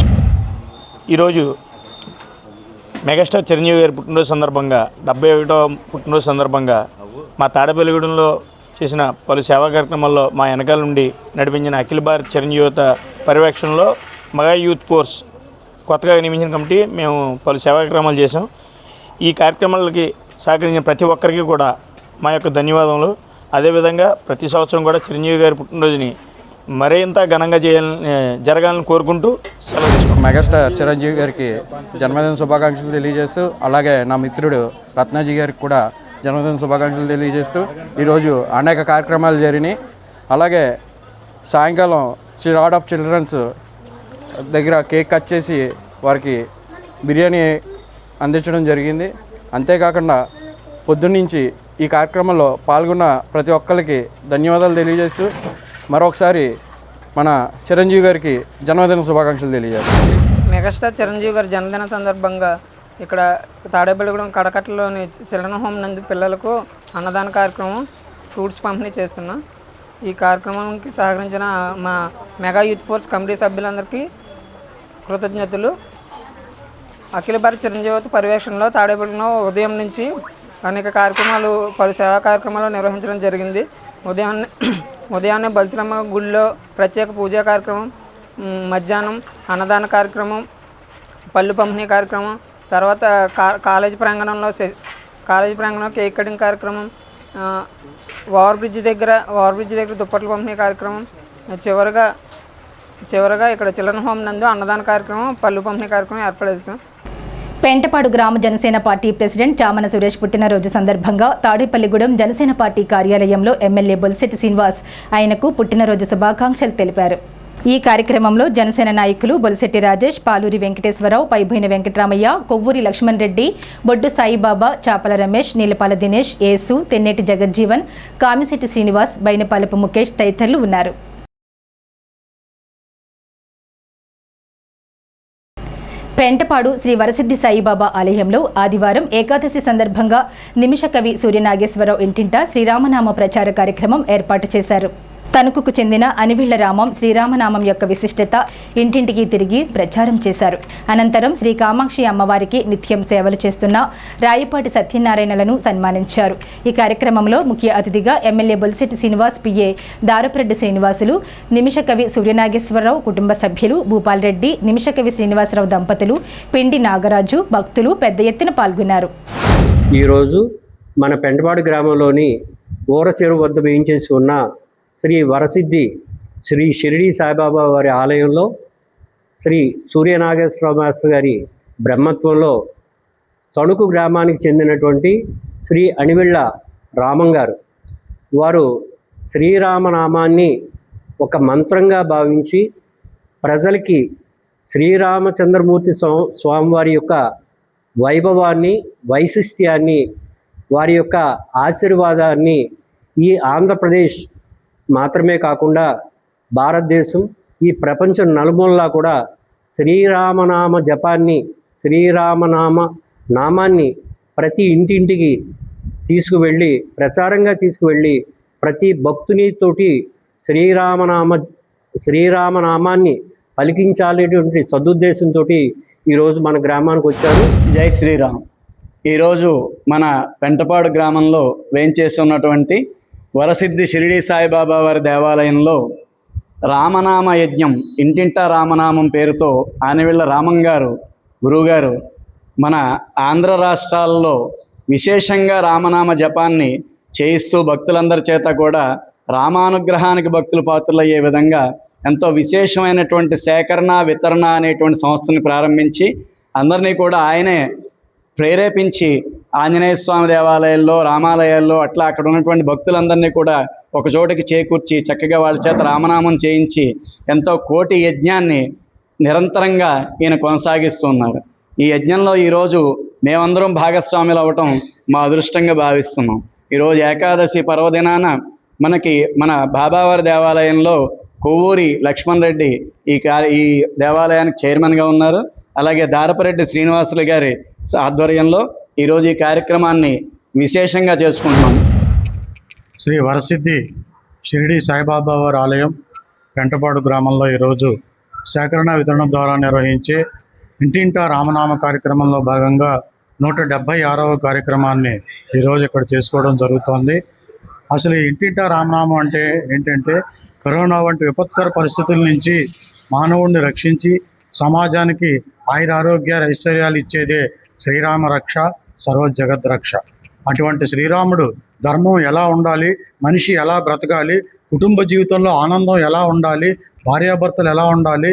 ఈరోజు మెగాస్టార్ చిరంజీవి గారి పుట్టినరోజు సందర్భంగా 71వ పుట్టినరోజు సందర్భంగా మా తాడేపల్లిగూడెంలో చేసిన పలు సేవా కార్యక్రమాల్లో మా వెనకాల నుండి నడిపించిన అఖిల భారత చిరంజీవి యువత పర్యవేక్షణలో మెగా యూత్ ఫోర్స్ కొత్తగా నియమించిన కమిటీ మేము పలు సేవా కార్యక్రమాలు చేసాం. ఈ కార్యక్రమాలకి సహకరించిన ప్రతి ఒక్కరికి కూడా మా యొక్క ధన్యవాదములు. అదేవిధంగా ప్రతి సంవత్సరం కూడా చిరంజీవి గారి పుట్టినరోజుని మరింత ఘనంగా జరగాలని కోరుకుంటూ సెలవు తీసుకుంటాం. మెగాస్టార్ చిరంజీవి గారికి జన్మదిన శుభాకాంక్షలు తెలియజేస్తూ అలాగే నా మిత్రుడు రత్నాజీ గారికి కూడా జన్మదిన శుభాకాంక్షలు తెలియజేస్తూ ఈరోజు అనేక కార్యక్రమాలు జరిగినాయి. అలాగే సాయంకాలం శ్రీ లార్డ్ ఆఫ్ చిల్డ్రన్స్ దగ్గర కేక్ కట్ చేసి వారికి బిర్యానీ అందించడం జరిగింది. అంతేకాకుండా పొద్దున్నుంచి ఈ కార్యక్రమంలో పాల్గొన్న ప్రతి ఒక్కరికి ధన్యవాదాలు తెలియజేస్తూ మరొకసారి మన చిరంజీవి గారికి జన్మదిన శుభాకాంక్షలు తెలియజేస్తాం. మెగాస్టార్ చిరంజీవి గారి జన్మదిన సందర్భంగా ఇక్కడ తాడేపల్లిగూడెం కడకట్టలోని చిల్డ్రన్ హోమ్ నందు పిల్లలకు అన్నదాన కార్యక్రమం ఫ్రూట్స్ పంపిణీ చేస్తున్నాం. ఈ కార్యక్రమానికి సహకరించిన మా మెగా యూత్ ఫోర్స్ కమిటీ సభ్యులందరికీ కృతజ్ఞతలు. అఖిల భారత చిరంజీవి పర్యవేక్షణలో తాడేపల్లిలో ఉదయం నుంచి అనేక కార్యక్రమాలు పలు సేవా కార్యక్రమాలు నిర్వహించడం జరిగింది. ఉదయాన్నే బల్చరమ్మ గుడిలో ప్రత్యేక పూజా కార్యక్రమం, మధ్యాహ్నం అన్నదాన కార్యక్రమం, పళ్ళు పంపిణీ కార్యక్రమం, తర్వాత కాలేజీ ప్రాంగణంలో కేక్ కటింగ్ కార్యక్రమం, ఓవర్ బ్రిడ్జ్ దగ్గర దుప్పట్లు పంపిణీ కార్యక్రమం, చివరగా ఇక్కడ చిల్డ్రన్ హోమ్ నందు అన్నదాన కార్యక్రమం, పళ్ళు పంపిణీ కార్యక్రమం ఏర్పాటు చేస్తాం. పెంటపాడు గ్రామ జనసేన పార్టీ ప్రెసిడెంట్ చామన సురేష్ పుట్టినరోజు సందర్భంగా తాడేపల్లిగూడెం జనసేన పార్టీ కార్యాలయంలో ఎమ్మెల్యే బొలిశెట్టి శ్రీనివాస్ ఆయనకు పుట్టినరోజు శుభాకాంక్షలు తెలిపారు. ఈ కార్యక్రమంలో జనసేన నాయకులు బొలిశెట్టి రాజేష్, పాలూరి వెంకటేశ్వరరావు, పైబోయిన వెంకటరామయ్య, కొవ్వూరి లక్ష్మణ్ రెడ్డి, బొడ్డు సాయిబాబా, చాపల రమేష్, నీలపాల దినేష్, యేసు, తెన్నేటి జగజ్జీవన్, కామిశెట్టి శ్రీనివాస్, బైనపాలపు ముఖేష్ తదితరులు ఉన్నారు. పెంటపాడు శ్రీ వరసిద్ధి సాయిబాబా ఆలయంలో ఆదివారం ఏకాదశి సందర్భంగా నిమిష కవి సూర్యనాగేశ్వరరావు ఇంటింట శ్రీరామనామ ప్రచార కార్యక్రమం ఏర్పాటు చేశారు. తణుకుకు చెందిన అనివిళ్ల రామం శ్రీరామనామం యొక్క విశిష్టత ఇంటింటికి తిరిగి ప్రచారం చేశారు. అనంతరం శ్రీ కామాక్షి అమ్మవారికి నిత్యం సేవలు చేస్తున్న రాయపాటి సత్యనారాయణలను సన్మానించారు. ఈ కార్యక్రమంలో ముఖ్య అతిథిగా ఎమ్మెల్యే బొలిశెట్టి శ్రీనివాస్, పిఏ దారపురెడ్డి శ్రీనివాసులు, నిమిష కవి సూర్యనాగేశ్వరరావు కుటుంబ సభ్యులు, భూపాల్ రెడ్డి, నిమిష కవి శ్రీనివాసరావు దంపతులు, పిండి నాగరాజు, భక్తులు పెద్ద ఎత్తున పాల్గొన్నారు. ఈరోజు మన పెంటపాడు గ్రామంలోని ఊర చెరువు వద్ద వేయించేసి ఉన్న శ్రీ వరసిద్ధి శ్రీ షిరిడి సాయిబాబా వారి ఆలయంలో శ్రీ సూర్యనాగేశ్వర మాస్టర్ గారి బ్రహ్మత్వంలో తణుకు గ్రామానికి చెందినటువంటి శ్రీ అనివిళ్ళ రామం గారు. వారు శ్రీరామనామాన్ని ఒక మంత్రంగా భావించి ప్రజలకి శ్రీరామచంద్రమూర్తి స్వామివారి యొక్క వైభవాన్ని, వైశిష్ట్యాన్ని, వారి యొక్క ఆశీర్వాదాన్ని ఈ ఆంధ్రప్రదేశ్ మాత్రమే కాకుండా భారతదేశం, ఈ ప్రపంచం నలుమూలలా కూడా శ్రీరామనామ జపాన్ని, నామాన్ని ప్రతి ఇంటింటికి తీసుకువెళ్ళి, ప్రచారంగా తీసుకువెళ్ళి ప్రతి భక్తునితోటి శ్రీరామనామాన్ని పలికించాలనేటువంటి సదుద్దేశంతో ఈరోజు మన గ్రామానికి వచ్చారు. జై శ్రీరామ్. ఈరోజు మన పెంటపాడు గ్రామంలో వేంచేసి ఉన్నటువంటి వరసిద్ధి షిరిడి సాయిబాబా వారి దేవాలయంలో రామనామ యజ్ఞం, ఇంటింటా రామనామం పేరుతో ఆనవిళ్ళ రామం గారు గురువుగారు మన ఆంధ్ర రాష్ట్రాల్లో విశేషంగా రామనామ జపాన్ని చేయిస్తూ భక్తులందరి చేత కూడా రామానుగ్రహానికి భక్తులు పాత్రలయ్యే విధంగా ఎంతో విశేషమైనటువంటి సేకరణ వితరణ అనేటువంటి సంస్థని ప్రారంభించి అందరినీ కూడా ఆయనే ప్రేరేపించి ఆంజనేయ స్వామి దేవాలయాల్లో, రామాలయాల్లో అట్లా అక్కడ ఉన్నటువంటి భక్తులందరినీ కూడా ఒక చోటికి చేకూర్చి చక్కగా వాళ్ళ చేత రామనామం చేయించి ఎంతో కోటి యజ్ఞాన్ని నిరంతరంగా ఈయన కొనసాగిస్తున్నారు. ఈ యజ్ఞంలో ఈరోజు మేమందరం భాగస్వాములు అవ్వటం మా అదృష్టంగా భావిస్తున్నాం. ఈరోజు ఏకాదశి పర్వదినాన మనకి మన బాబావారి దేవాలయంలో కొవ్వూరి లక్ష్మణ్ రెడ్డి ఈ దేవాలయానికి చైర్మన్గా ఉన్నారు. అలాగే దారపరెడ్డి శ్రీనివాసులు గారి ఆధ్వర్యంలో ఈరోజు ఈ కార్యక్రమాన్ని విశేషంగా చేసుకుంటున్నాం. శ్రీ వరసిద్ధి షిరిడి సాయిబాబా వారి ఆలయం పెంటపాడు గ్రామంలో ఈరోజు సేకరణ వితరణ ద్వారా నిర్వహించే ఇంటింటా రామనామ కార్యక్రమంలో భాగంగా 176వ కార్యక్రమాన్ని ఈరోజు ఇక్కడ చేసుకోవడం జరుగుతోంది. అసలు ఈ ఇంటింటా రామనామం అంటే ఏంటంటే, కరోనా వంటి విపత్కర పరిస్థితుల నుంచి మానవుడిని రక్షించి సమాజానికి ఆయురారోగ్యాలు ఐశ్వర్యాలు ఇచ్చేదే శ్రీరామ రక్ష, సర్వ జగద్ రక్ష. అటువంటి శ్రీరాముడు ధర్మం ఎలా ఉండాలి, మనిషి ఎలా బ్రతకాలి, కుటుంబ జీవితంలో ఆనందం ఎలా ఉండాలి, భార్యాభర్తలు ఎలా ఉండాలి,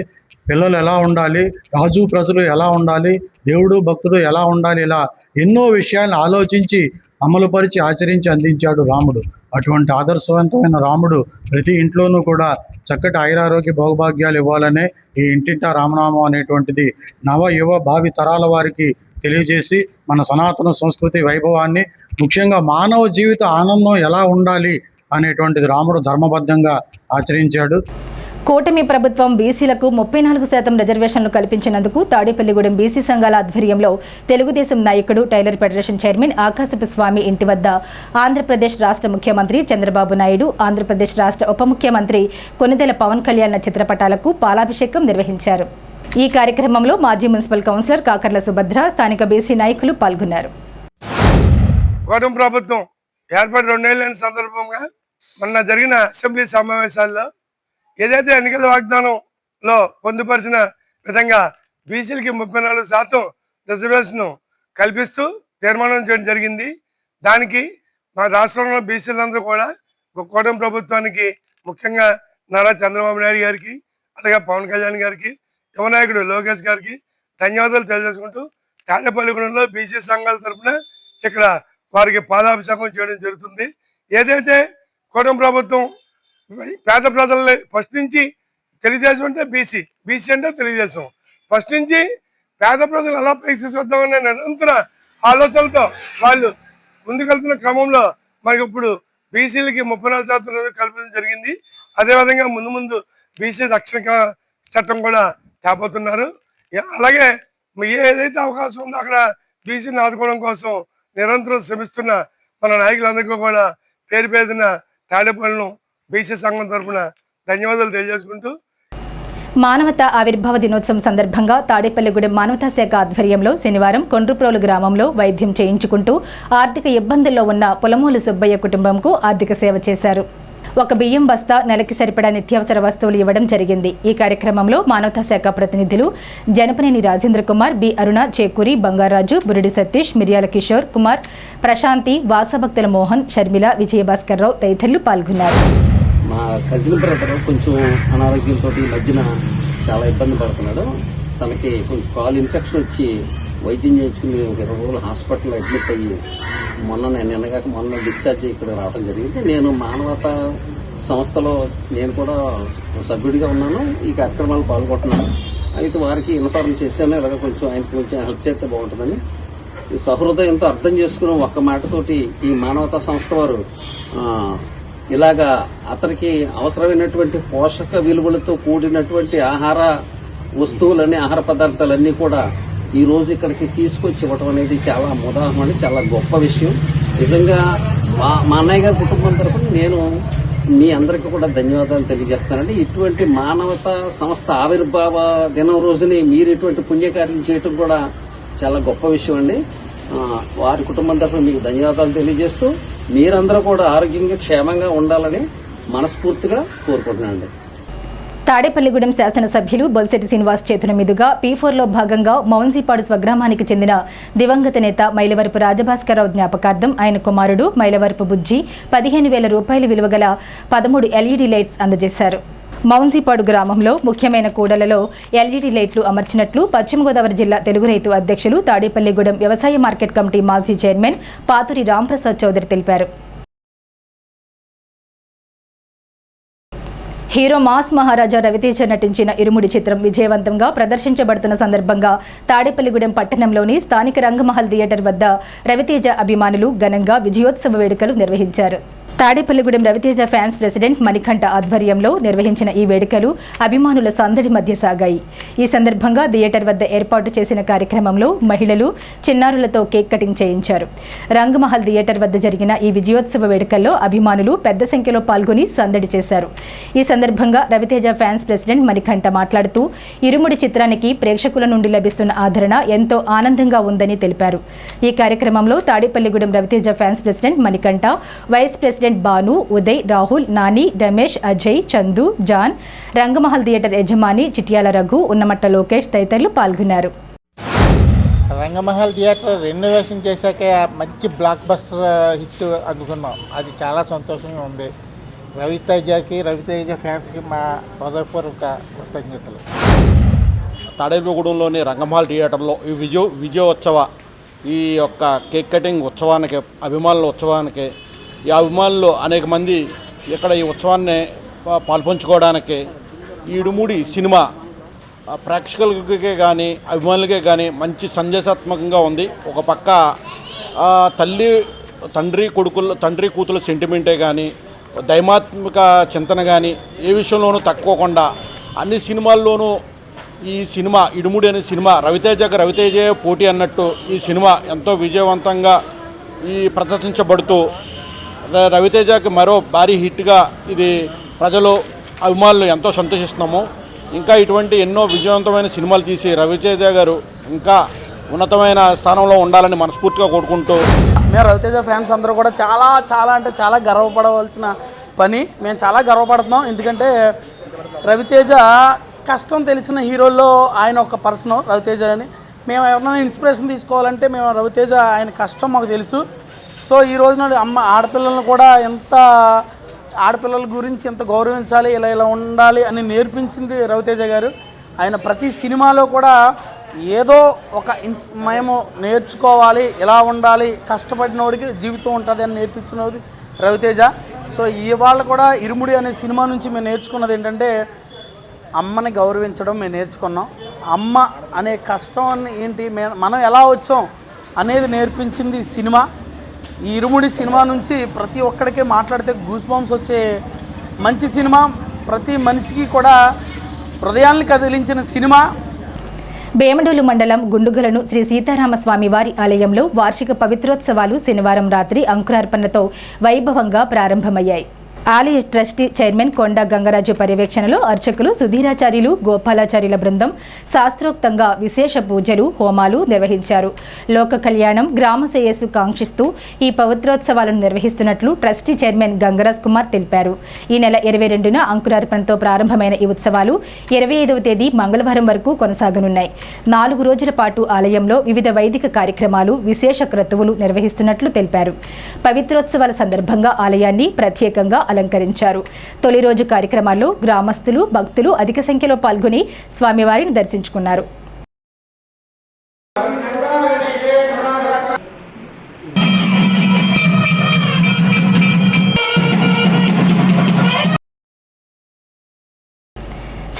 పిల్లలు ఎలా ఉండాలి, రాజు ప్రజలు ఎలా ఉండాలి, దేవుడు భక్తుడు ఎలా ఉండాలి, ఇలా ఎన్నో విషయాలను ఆలోచించి అమలుపరిచి ఆచరించి అందించాడు రాముడు. అటువంటి ఆదర్శవంతమైన రాముడు ప్రతి ఇంట్లోనూ కూడా చక్కటి ఆయురారోగ్య భోగభాగ్యాలు ఇవ్వాలనే ఈ ఇంటింటా రామనామం అనేటువంటిది నవ యువ భావి తరాల వారికి తెలియజేసి మన సనాతన సంస్కృతి వైభవాన్ని, ముఖ్యంగా మానవ జీవిత ఆనందం ఎలా ఉండాలి అనేటువంటిది రాముడు ధర్మబద్ధంగా ఆచరించాడు. కూటమి ప్రభుత్వం బీసీలకు 34% రిజర్వేషన్లు కల్పించినందుకు తాడేపల్లిగూడెం బీసీ సంఘాల ఆధ్వర్యంలో తెలుగుదేశం నాయకుడు టైలర్ ఫెడరేషన్ చైర్మన్ ఆకాశపు స్వామి ఇంటి వద్ద ఆంధ్రప్రదేశ్ రాష్ట్ర ముఖ్యమంత్రి చంద్రబాబు నాయుడు, ఆంధ్రప్రదేశ్ రాష్ట్ర ఉప ముఖ్యమంత్రి కొనిదెల పవన్ కళ్యాణ్ చిత్రపటాలకు పాలాభిషేకం నిర్వహించారు. ఈ కార్యక్రమంలో మాజీ మున్సిపల్ కౌన్సిలర్ కాకర్ల సుభద్ర, స్థానిక బీసీ నాయకులు పాల్గొన్నారు. కూటమి ప్రభుత్వం ఏర్పడి 2 ఏళ్ళైన సందర్భంగా మొన్న జరిగిన అసెంబ్లీ సమావేశాల్లో ఏదైతే ఎన్నికల వాగ్దానంలో పొందుపరిచిన విధంగా బీసీలకి 34% రిజర్వేషన్ కల్పిస్తూ తీర్మానం చేయడం జరిగింది. దానికి మా రాష్ట్రంలో బీసీలందరూ కూడా కూటమి ప్రభుత్వానికి, ముఖ్యంగా నారా చంద్రబాబు నాయుడు గారికి, అలాగే పవన్ కళ్యాణ్ గారికి, యువ నాయకుడు లోకేష్ గారికి ధన్యవాదాలు తెలియజేసుకుంటూ తాడేపల్లిగూడెంలో బీసీ సంఘాల తరఫున ఇక్కడ వారికి పాదాభిషేకం చేయడం జరుగుతుంది. ఏదైతే కూటమి ప్రభుత్వం పేద ప్రజల్ని ఫస్ట్ నుంచి, తెలుగుదేశం అంటే బీసీ, బీసీ అంటే తెలుగుదేశం, ఫస్ట్ నుంచి పేద ప్రజలు ఎలా పైకి తీసుకొద్దామనే నిరంతర ఆలోచనలతో వాళ్ళు ముందుకెళ్తున్న క్రమంలో మనకి ఇప్పుడు బీసీలకి 34% కల్పించడం జరిగింది. అదేవిధంగా ముందు బీసీ రక్షణ చట్టం కూడా తేపోతున్నారు. అలాగే ఏదైతే అవకాశం ఉందో అక్కడ బీసీని ఆదుకోవడం కోసం నిరంతరం శ్రమిస్తున్న మన నాయకులందరికీ కూడా పేరు పేరున తాడేపల్లిను బీసీ సంఘం తరఫున ధన్యవాదాలు తెలియజేసుకుంటూ, మానవతా ఆవిర్భావ దినోత్సవం సందర్భంగా తాడేపల్లిగూడెం మానవతా శాఖ ఆధ్వర్యంలో శనివారం కొండ్రుప్రోలు గ్రామంలో వైద్యం చేయించుకుంటూ ఆర్థిక ఇబ్బందుల్లో ఉన్న పొలమూలు సుబ్బయ్య కుటుంబంకు ఆర్థిక సేవ చేశారు. ఒక బియ్యం బస్తా, నెలకి సరిపడా నిత్యావసర వస్తువులు ఇవ్వడం జరిగింది. ఈ కార్యక్రమంలో మానవతా శాఖ ప్రతినిధులు జనపనేని రాజేంద్ర కుమార్, బి అరుణ, చేకూరి, బంగారాజు, బురిడి సతీష్, మిర్యాల కిషోర్ కుమార్, ప్రశాంతి, వాసభక్తుల మోహన్, షర్మిల, విజయభాస్కర్ రావు తదితరులు పాల్గొన్నారు. మా కజిన్ బ్రదర్ కొంచెం అనారోగ్యంతో ఈ మధ్యన చాలా ఇబ్బంది పడుతున్నాడు. తనకి కొంచెం కాలు ఇన్ఫెక్షన్ వచ్చి వైద్యం చేయించుకుని ఒక 20 రోజులు హాస్పిటల్లో అడ్మిట్ అయ్యి మొన్న డిశ్చార్జ్ ఇక్కడ రావడం జరిగింది. నేను మానవతా సంస్థలో నేను కూడా సభ్యుడిగా ఉన్నాను, ఈ కార్యక్రమాలు పాల్గొంటున్నాను. అయితే వారికి ఇన్ఫార్మ్ చేశాను, ఇలాగ ఆయనకి కొంచెం హెల్ప్ చేస్తే బాగుంటుందని. ఈ సహృదయంతో అర్థం చేసుకుని ఒక్క మాటతోటి ఈ మానవతా సంస్థ వారు ఇలాగా అతనికి అవసరమైనటువంటి పోషక విలువలతో కూడినటువంటి ఆహార వస్తువులన్నీ, ఆహార పదార్థాలన్నీ కూడా ఈ రోజు ఇక్కడికి తీసుకొచ్చి ఇవ్వడం అనేది చాలా ఉదాహరణ, చాలా గొప్ప విషయం. నిజంగా మా అన్నయ్య గారి కుటుంబం తరఫున నేను మీ అందరికీ కూడా ధన్యవాదాలు తెలియజేస్తానండి. ఇటువంటి మానవతా సంస్థ ఆవిర్భావ దినం రోజుని మీరు ఇటువంటి పుణ్యకార్యం చేయటం కూడా చాలా గొప్ప విషయం అండి. వారి కుటుంబం తరఫున మీకు ధన్యవాదాలు తెలియజేస్తూ మీరందరూ కూడా ఆరోగ్యంగా క్షేమంగా ఉండాలని మనస్ఫూర్తిగా కోరుకుంటున్నానండి. తాడేపల్లిగూడెం శాసనసభ్యులు బొల్సెట్టి శ్రీనివాస్ చేతుల మీదుగా P4లో భాగంగా మౌన్సీపాడు స్వగ్రామానికి చెందిన దివంగత నేత మైలవరపు రాజభాస్కరరావు జ్ఞాపకార్థం ఆయన కుమారుడు మైలవరపు బుజ్జి 15,000 రూపాయల విలువగల 13 LED లైట్స్ అందజేశారు. మౌన్సీపాడు గ్రామంలో ముఖ్యమైన కూడలలో LED లైట్లు అమర్చినట్లు పశ్చిమ గోదావరి జిల్లా తెలుగు రైతు అధ్యక్షులు తాడేపల్లిగూడెం వ్యవసాయ మార్కెట్ కమిటీ మాజీ చైర్మన్ పాతూరి రాంప్రసాద్ చౌదరి తెలిపారు. హీరో మాస్ మహారాజా రవితేజ నటించిన ఇరుముడి చిత్రం విజయవంతంగా ప్రదర్శించబడుతున్న సందర్భంగా తాడేపల్లిగూడెం పట్టణంలోని స్థానిక రంగమహల్ థియేటర్ వద్ద రవితేజ అభిమానులు ఘనంగా విజయోత్సవ వేడుకలు నిర్వహించారు. తాడేపల్లిగూడెం రవితేజ ఫ్యాన్స్ ప్రెసిడెంట్ మణికంఠ ఆధ్వర్యంలో నిర్వహించిన ఈ వేడుకలు అభిమానుల సందడి మధ్య సాగాయి. ఈ సందర్భంగా థియేటర్ వద్ద ఏర్పాటు చేసిన కార్యక్రమంలో మహిళలు, చిన్నారులతో కేక్ కటింగ్ చేయించారు. రంగమహల్ థియేటర్ వద్ద జరిగిన ఈ విజయోత్సవ వేడుకల్లో అభిమానులు పెద్ద సంఖ్యలో పాల్గొని సందడి చేశారు. ఈ సందర్భంగా రవితేజ ఫ్యాన్స్ ప్రెసిడెంట్ మణికంఠ మాట్లాడుతూ ఇరుముడి చిత్రానికి ప్రేక్షకుల నుండి లభిస్తున్న ఆదరణ ఎంతో ఆనందంగా ఉందని తెలిపారు. ఈ కార్యక్రమంలో Tadepalligudem Ravi Teja fans president Manikanta, vice president Bhanu, Uday, Rahul, Nani, Ramesh, Ajay, Chandu, John, Rangamahal theatre యజమాని చిట్యాల రఘు, ఉన్నమట్ట లోకేష్ తదితరులు పాల్గొన్నారు. రంగమహల్ థియేటర్ రెనోవేషన్ చేశాక మంచి బ్లాక్ బస్టర్ హిట్ అందుకున్నాం. అది చాలా సంతోషంగా ఉంది. రవితేజ ఫ్యాన్స్కి మా హృదయపూర్వక కృతజ్ఞతలు. తాడేపల్లిగూడెంలోని రంగమహల్ థియేటర్లో ఈ విజయోత్సవ ఈ యొక్క కేక్ కటింగ్ ఉత్సవానికి, అభిమానుల ఉత్సవానికి, ఈ అభిమానులు అనేక మంది ఇక్కడ ఈ ఉత్సవాన్ని పాల్పంచుకోవడానికి ఈ ఇడుముడి సినిమా ప్రేక్షకులకే కానీ అభిమానులకే కానీ మంచి సందేశాత్మకంగా ఉంది. ఒక పక్క తండ్రి కూతుల సెంటిమెంటే కానీ, దైమాత్మిక చింతన కానీ ఏ విషయంలోనూ తక్కువకుండా అన్ని సినిమాల్లోనూ ఈ సినిమా ఇడుముడి అనే సినిమా రవితేజ పోటీ అన్నట్టు ఈ సినిమా ఎంతో విజయవంతంగా ప్రదర్శించబడుతూ రవితేజకి మరో భారీ హిట్గా ఇది ప్రజలు, అభిమానులు ఎంతో సంతోషిస్తున్నాము. ఇంకా ఇటువంటి ఎన్నో విజయవంతమైన సినిమాలు తీసి రవితేజ గారు ఇంకా ఉన్నతమైన స్థానంలో ఉండాలని మనస్ఫూర్తిగా కోరుకుంటూ, మేము రవితేజ ఫ్యాన్స్ అందరూ కూడా చాలా గర్వపడవలసిన పని. మేము చాలా గర్వపడుతున్నాం. ఎందుకంటే రవితేజ కష్టం తెలిసిన హీరోల్లో ఆయన ఒక పర్సన్ రవితేజ అని. మేము ఎవరైనా ఇన్స్పిరేషన్ తీసుకోవాలంటే మేము రవితేజ ఆయన కష్టం మాకు తెలుసు. సో ఈ రోజున ఆడపిల్లలను కూడా ఆడపిల్లల గురించి ఎంత గౌరవించాలి, ఇలా ఉండాలి అని నేర్పించింది రవితేజ గారు. ఆయన ప్రతి సినిమాలో కూడా ఏదో ఒక మేము నేర్చుకోవాలి, ఇలా ఉండాలి, కష్టపడినోడికి జీవితం ఉంటుంది అని నేర్పించినది రవితేజ. సో ఇవాళ కూడా ఇరుముడి అనే సినిమా నుంచి మేము నేర్చుకున్నది ఏంటంటే అమ్మని గౌరవించడం మేము నేర్చుకున్నాం. అమ్మ అనే కష్టం ఏంటి, మనం ఎలా వచ్చాం అనేది నేర్పించింది ఈ సినిమా. ఈ ఇరుముడి సినిమా నుంచి ప్రతి ఒక్కడికే మాట్లాడితే గూస్ బంప్స్ వచ్చే మంచి సినిమా. ప్రతి మనిషికి కూడా హృదయాన్ని కదిలించిన సినిమా. బేమడోలు మండలం గుండుగలను శ్రీ సీతారామస్వామి వారి ఆలయంలో వార్షిక పవిత్రోత్సవాలు శనివారం రాత్రి అంకురార్పణతో వైభవంగా ప్రారంభమయ్యాయి. ఆలయ ట్రస్టీ చైర్మన్ కొండ గంగరాజు పర్యవేక్షణలో అర్చకులు, సుధీరాచార్యులు, గోపాలాచార్యుల బృందం శాస్త్రోక్తంగా విశేష పూజలు, హోమాలు నిర్వహించారు. లోక కళ్యాణం, గ్రామ శ్రేయస్సు కాంక్షిస్తూ ఈ పవిత్రోత్సవాలను నిర్వహిస్తున్నట్లు ట్రస్టీ చైర్మన్ గంగరాజ్ కుమార్ తెలిపారు. ఈ నెల 22న అంకురార్పణతో ప్రారంభమైన ఈ ఉత్సవాలు 25వ తేదీ మంగళవారం వరకు కొనసాగనున్నాయి. 4 రోజుల పాటు ఆలయంలో వివిధ వైదిక కార్యక్రమాలు, విశేష క్రతువులు నిర్వహిస్తున్నట్లు తెలిపారు. పవిత్రోత్సవాల సందర్భంగా ఆలయాన్ని ప్రత్యేకంగా అలంకరించారు. తొలి రోజు కార్యక్రమాల్లో గ్రామస్తులు, భక్తులు అధిక సంఖ్యలో పాల్గొని స్వామివారిని దర్శించుకున్నారు.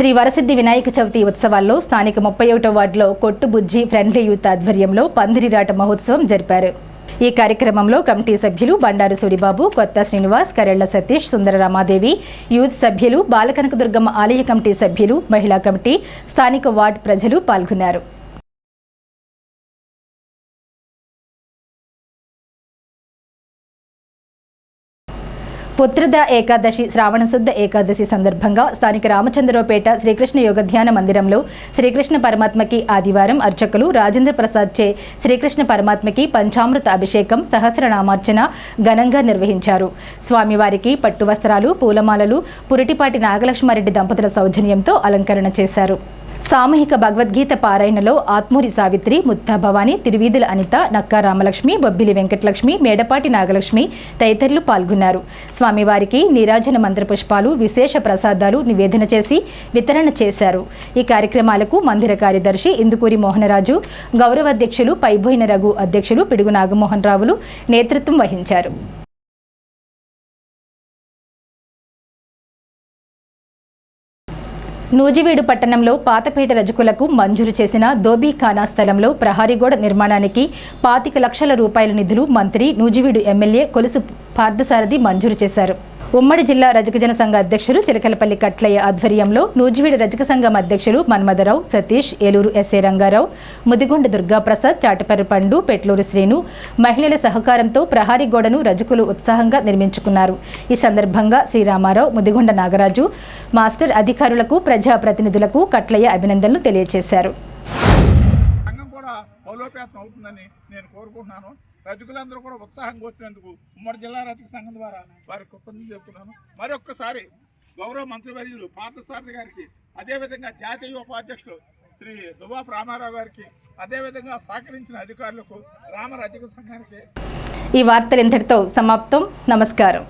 శ్రీ వరసిద్ధి వినాయక చవితి ఉత్సవాల్లో స్థానిక 31వ వార్డులో కొట్టుబుజ్జి ఫ్రెండ్లీ యూత్ ఆధ్వర్యంలో పందిరిరాట మహోత్సవం జరిపారు. ఈ కార్యక్రమంలో కమిటీ సభ్యులు బండారు సూరిబాబు, కొత్త శ్రీనివాస్, కరెళ్ల సతీష్, సుందర రామాదేవి, యూత్ సభ్యులు, బాలకనకదుర్గమ్మ ఆలయ కమిటీ సభ్యులు, మహిళా కమిటీ, స్థానిక వార్డు ప్రజలు పాల్గొన్నారు. పుత్రద ఏకాదశి శ్రావణ శుద్ధ ఏకాదశి సందర్భంగా స్థానిక రామచంద్రరావుపేట శ్రీకృష్ణ యోగ ధ్యాన మందిరంలో శ్రీకృష్ణ పరమాత్మకి ఆదివారం అర్చకులు రాజేంద్ర ప్రసాద్ చే శ్రీకృష్ణ పరమాత్మకి పంచామృత అభిషేకం, సహస్రనామార్చన ఘనంగా నిర్వహించారు. స్వామివారికి పట్టు వస్త్రాలు, పూలమాలలు పురిటిపాటి నాగలక్ష్మారెడ్డి దంపతుల సౌజన్యంతో అలంకరణ చేశారు. సామూహిక భగవద్గీత పారాయణలో ఆత్మూరి సావిత్రి, ముత్తా భవాని, తిరువీధుల అనిత, నక్కా రామలక్ష్మి, బొబ్బిలి వెంకటలక్ష్మి, మేడపాటి నాగలక్ష్మి తదితరులు పాల్గొన్నారు. స్వామివారికి నీరాజన మంత్రపుష్పాలు, విశేష ప్రసాదాలు నివేదన చేసి వితరణ చేశారు. ఈ కార్యక్రమాలకు మందిర కార్యదర్శి ఇందుకూరి మోహనరాజు, గౌరవ అధ్యక్షులు పైబోయిన రఘు, అధ్యక్షులు పిడుగు నాగమోహన్ రావులు నేతృత్వం వహించారు. నూజివీడు పట్టణంలో పాతపేట రజకులకు మంజూరు చేసిన దోబీఖానా స్థలంలో ప్రహారీగోడ నిర్మాణానికి 25 లక్షల రూపాయల నిధులు మంత్రి, నూజివీడు ఎమ్మెల్యే కొలుసు పార్థసారథి మంజూరు చేశారు. ఉమ్మడి జిల్లా రజకజన సంఘ అధ్యక్షులు చిలకలపల్లి కట్లయ్య ఆధ్వర్యంలో నూజివీడు రజక సంఘం అధ్యక్షులు మన్మథరావు, సతీష్, ఏలూరు ఎస్ఏ రంగారావు, ముదిగొండ దుర్గాప్రసాద్, చాటపర్రి పండు, పెట్లూరు శ్రీను మహిళల సహకారంతో ప్రహారీ గోడను రజకులు ఉత్సాహంగా నిర్మించుకున్నారు. ఈ సందర్భంగా శ్రీరామారావు, ముదిగొండ నాగరాజు మాస్టర్ అధికారులకు, ప్రజాప్రతినిధులకు కట్లయ్య అభినందనలు తెలియజేశారు. రజకులందరూ కూడా ఉత్సాహంగా వచ్చినందుకు ఉమ్మడి జిల్లా రజక సంఘం ద్వారా వారికి కృతజ్ఞతలు చెప్తున్నాను. మరొక్కసారి గౌరవ మంత్రివర్యులు పార్థసారథి గారికి, అదేవిధంగా జాతీయ ఉపాధ్యక్షులు శ్రీ దువ్వాపు రామారావు గారికి, అదేవిధంగా సహకరించిన అధికారులకు, రామ రజక సంఘానికి. ఈ వార్తలు ఇంతటితో సమాప్తం. నమస్కారం.